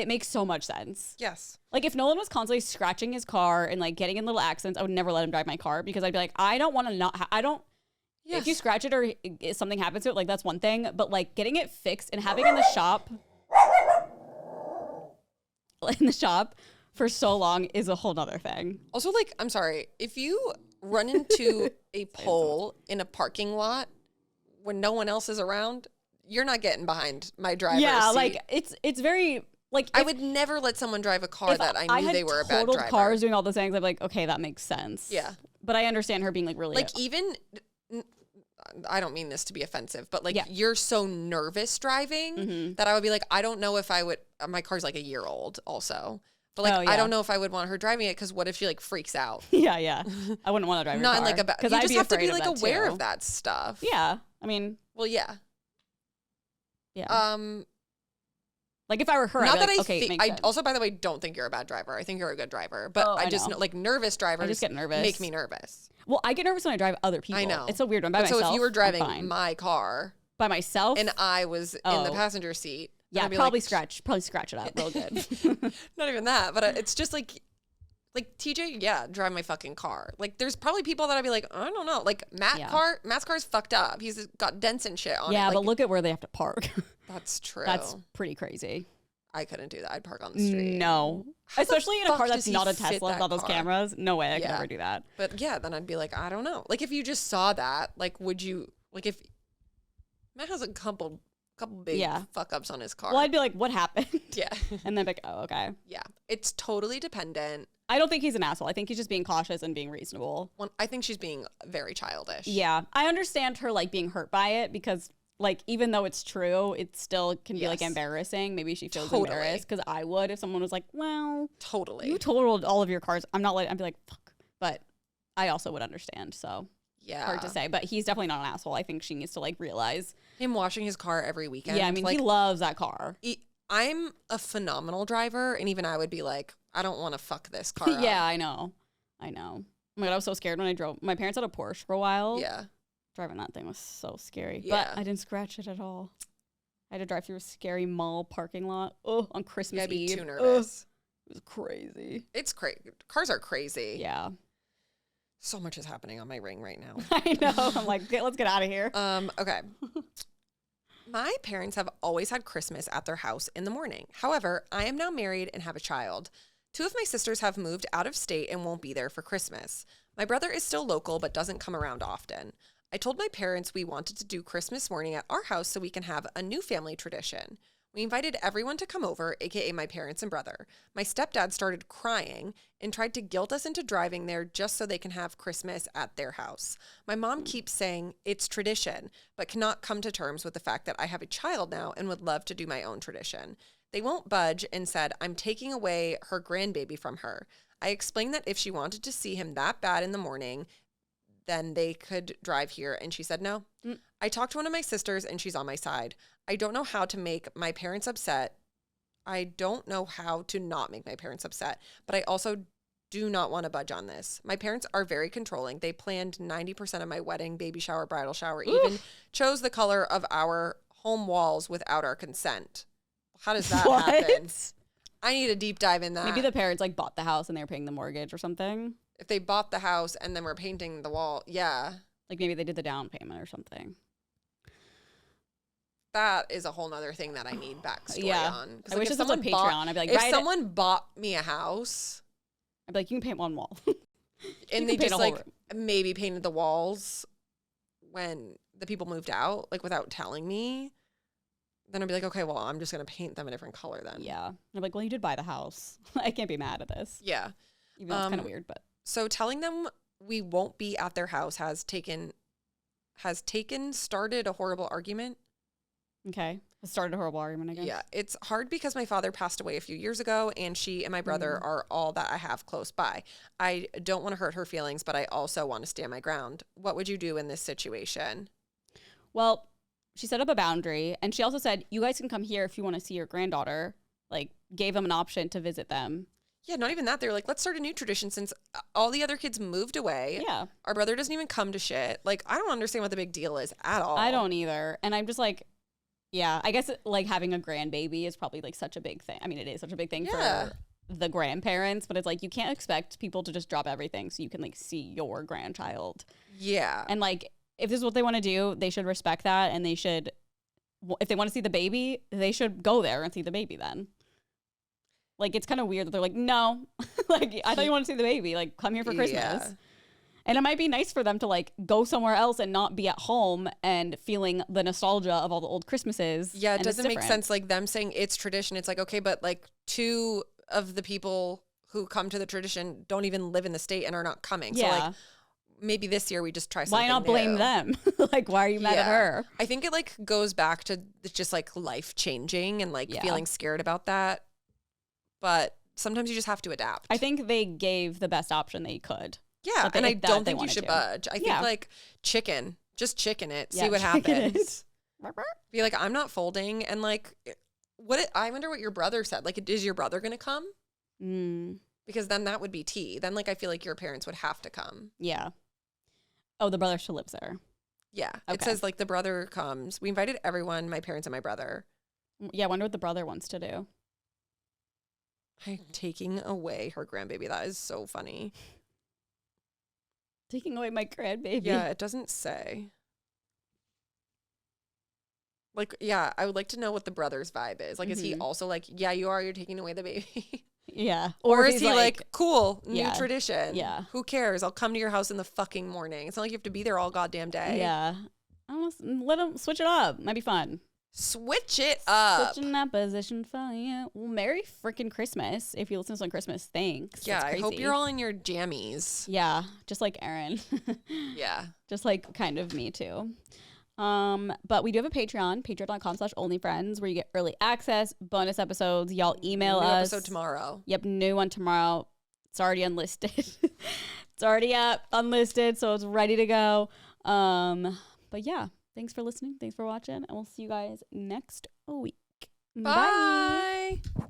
S2: makes so much sense.
S1: Yes.
S2: Like if Nolan was constantly scratching his car and like getting in little accidents, I would never let him drive my car because I'd be like, I don't want to Yes. If you scratch it or something happens to it, like that's one thing, but like getting it fixed and having it in the shop for so long is a whole nother thing.
S1: Also, like, I'm sorry, if you run into a pole in a parking lot when no one else is around, you're not getting behind my driver's seat.
S2: Like it's very like
S1: I would never let someone drive a car that I knew they were a bad driver.
S2: Cars doing all those things, I'm like, okay, that makes sense.
S1: Yeah,
S2: but I understand her being like really
S1: like even. I don't mean this to be offensive, but like you're so nervous driving that I would be like, I don't know if I would. My car's like a year old, also. But like, I don't know if I would want her driving it because what if she like freaks out?
S2: Yeah. I wouldn't want to drive her car.
S1: Not in like a bad. You just have to be like aware of that stuff.
S2: Yeah, I mean,
S1: well, yeah.
S2: Like if I were her,
S1: not
S2: I'd
S1: that
S2: like,
S1: I also, by the way, don't think you're a bad driver. I think you're a good driver, but I just know like nervous drivers.
S2: I just get nervous.
S1: Make me nervous.
S2: Well, I get nervous when I drive other people.
S1: I know
S2: it's so weird. When by myself.
S1: So if you were driving my car
S2: by myself
S1: and I was in the passenger seat.
S2: Yeah, probably scratch it up real good.
S1: Not even that, but it's just like TJ, drive my fucking car. Like, there's probably people that I'd be like, I don't know. Like, Matt's car's fucked up. He's got dents and shit on it.
S2: Yeah,
S1: like,
S2: but look at where they have to park.
S1: That's true.
S2: That's pretty crazy.
S1: I couldn't do that. I'd park on the street.
S2: No. Especially in a car that's not a Tesla with all those cameras. No way I could ever do that.
S1: But yeah, then I'd be like, I don't know. Like, if you just saw that, like, would you, like, if Matt has a couple big fuck ups on his car.
S2: Well, I'd be like, what happened?
S1: Yeah.
S2: And then be like, oh, okay.
S1: Yeah. It's totally dependent.
S2: I don't think he's an asshole. I think he's just being cautious and being reasonable.
S1: Well, I think she's being very childish.
S2: Yeah. I understand her like being hurt by it because like, even though it's true, it still can be like embarrassing. Maybe she feels embarrassed because I would if someone was like, well, you totaled all of your cars. I'd be like, fuck. But I also would understand. So
S1: yeah,
S2: hard to say. But he's definitely not an asshole. I think she needs to like realize
S1: him washing his car every weekend.
S2: Yeah, I mean, like, he loves that car.
S1: I'm a phenomenal driver, and even I would be like, I don't want to fuck this car up.
S2: Yeah, I know. Oh my God, I was so scared when I drove. My parents had a Porsche for a while.
S1: Yeah.
S2: Driving that thing was so scary.
S1: Yeah.
S2: But I didn't scratch it at all. I had to drive through a scary mall parking lot on Christmas Eve.
S1: I'd be too nervous.
S2: It was crazy.
S1: It's crazy. Cars are crazy.
S2: Yeah.
S1: So much is happening on my ring right now.
S2: I know. I'm like, let's get out of here.
S1: Okay. My parents have always had Christmas at their house in the morning. However, I am now married and have a child. 2 of my sisters have moved out of state and won't be there for Christmas. My brother is still local but doesn't come around often. I told my parents we wanted to do Christmas morning at our house so we can have a new family tradition. We invited everyone to come over, aka my parents and brother. My stepdad started crying and tried to guilt us into driving there just so they can have Christmas at their house. My mom keeps saying it's tradition, but cannot come to terms with the fact that I have a child now and would love to do my own tradition. They won't budge and said I'm taking away her grandbaby from her. I explained that if she wanted to see him that bad in the morning, then they could drive here, and she said no. I talked to one of my sisters, and she's on my side. I don't know how to make my parents upset. I don't know how to not make my parents upset, but I also do not want to budge on this. My parents are very controlling. They planned 90% of my wedding, baby shower, bridal shower, even chose the color of our home walls without our consent. How does that happen? I need a deep dive in that.
S2: Maybe the parents like bought the house and they were paying the mortgage or something.
S1: If they bought the house and then were painting the wall, yeah.
S2: Like maybe they did the down payment or something.
S1: That is a whole nother thing that I need backstory on.
S2: I wish this was a Patreon. I'd be like,
S1: if someone bought me a house,
S2: I'd be like, you can paint one wall.
S1: and they just like maybe painted the walls when the people moved out, like without telling me, then I'd be like, okay, well, I'm just going to paint them a different color then.
S2: Yeah. And I'm like, well, you did buy the house. I can't be mad at this.
S1: Yeah.
S2: Even though it's kind of weird, but.
S1: So telling them we won't be at their house has started a horrible argument.
S2: Okay. It started a horrible argument, I guess.
S1: Yeah. It's hard because my father passed away a few years ago and she and my brother are all that I have close by. I don't want to hurt her feelings, but I also want to stand my ground. What would you do in this situation?
S2: Well, she set up a boundary and she also said, you guys can come here if you want to see your granddaughter. Like, gave them an option to visit them.
S1: Yeah, not even that. They were like, let's start a new tradition since all the other kids moved away.
S2: Yeah.
S1: Our brother doesn't even come to shit. Like, I don't understand what the big deal is at all.
S2: I don't either. And I'm just like, yeah, I guess like having a grandbaby is probably like such a big thing. I mean, it is such a big thing for the grandparents, but it's like you can't expect people to just drop everything so you can like see your grandchild.
S1: Yeah.
S2: And like, if this is what they want to do, they should respect that. And they should, if they want to see the baby, they should go there and see the baby then. Like, it's kind of weird that they're like, no, like, I thought you wanted to see the baby. Like, come here for Christmas. Yeah. And it might be nice for them to, like, go somewhere else and not be at home and feeling the nostalgia of all the old Christmases.
S1: Yeah, it doesn't make sense. Like, them saying it's tradition. It's like, okay, but, like, 2 of the people who come to the tradition don't even live in the state and are not coming.
S2: Yeah.
S1: So, like, maybe this year we just try something
S2: Why not blame them? Like, why are you mad at her?
S1: I think it, like, goes back to just, like, life changing and, like, feeling scared about that. But sometimes you just have to adapt.
S2: I think they gave the best option they could.
S1: Yeah, and I don't think you should budge. I think like just chicken it, see what happens. Be like, I'm not folding, and like, I wonder what your brother said. Like, is your brother gonna come? Because then that would be tea. Then like, I feel like your parents would have to come.
S2: Yeah. Oh, the brother still lives there.
S1: Yeah, okay. It says like the brother comes. We invited everyone, my parents and my brother.
S2: Yeah, I wonder what the brother wants to do.
S1: I'm taking away her grandbaby. That is so funny.
S2: Taking away my grandbaby.
S1: Yeah, it doesn't say. Like, yeah, I would like to know what the brother's vibe is. Like, is he also like, yeah, you're taking away the baby?
S2: Yeah.
S1: Or is he like, cool, new tradition.
S2: Yeah.
S1: Who cares? I'll come to your house in the fucking morning. It's not like you have to be there all goddamn day.
S2: Yeah. Let him switch it up. Might be fun.
S1: Switch it up.
S2: Switching that position for you. Well, Merry freaking Christmas. If you listen to this on Christmas, thanks.
S1: Yeah, I hope you're all in your jammies.
S2: Yeah, just like Erin.
S1: Yeah.
S2: Just like kind of me too. But we do have a Patreon, patreon.com/onlyfriends, where you get early access, bonus episodes. Y'all email us.
S1: New episode tomorrow.
S2: Yep, new one tomorrow. It's already unlisted. It's already up, unlisted, so it's ready to go. But yeah. Thanks for listening. Thanks for watching. And we'll see you guys next week.
S1: Bye. Bye.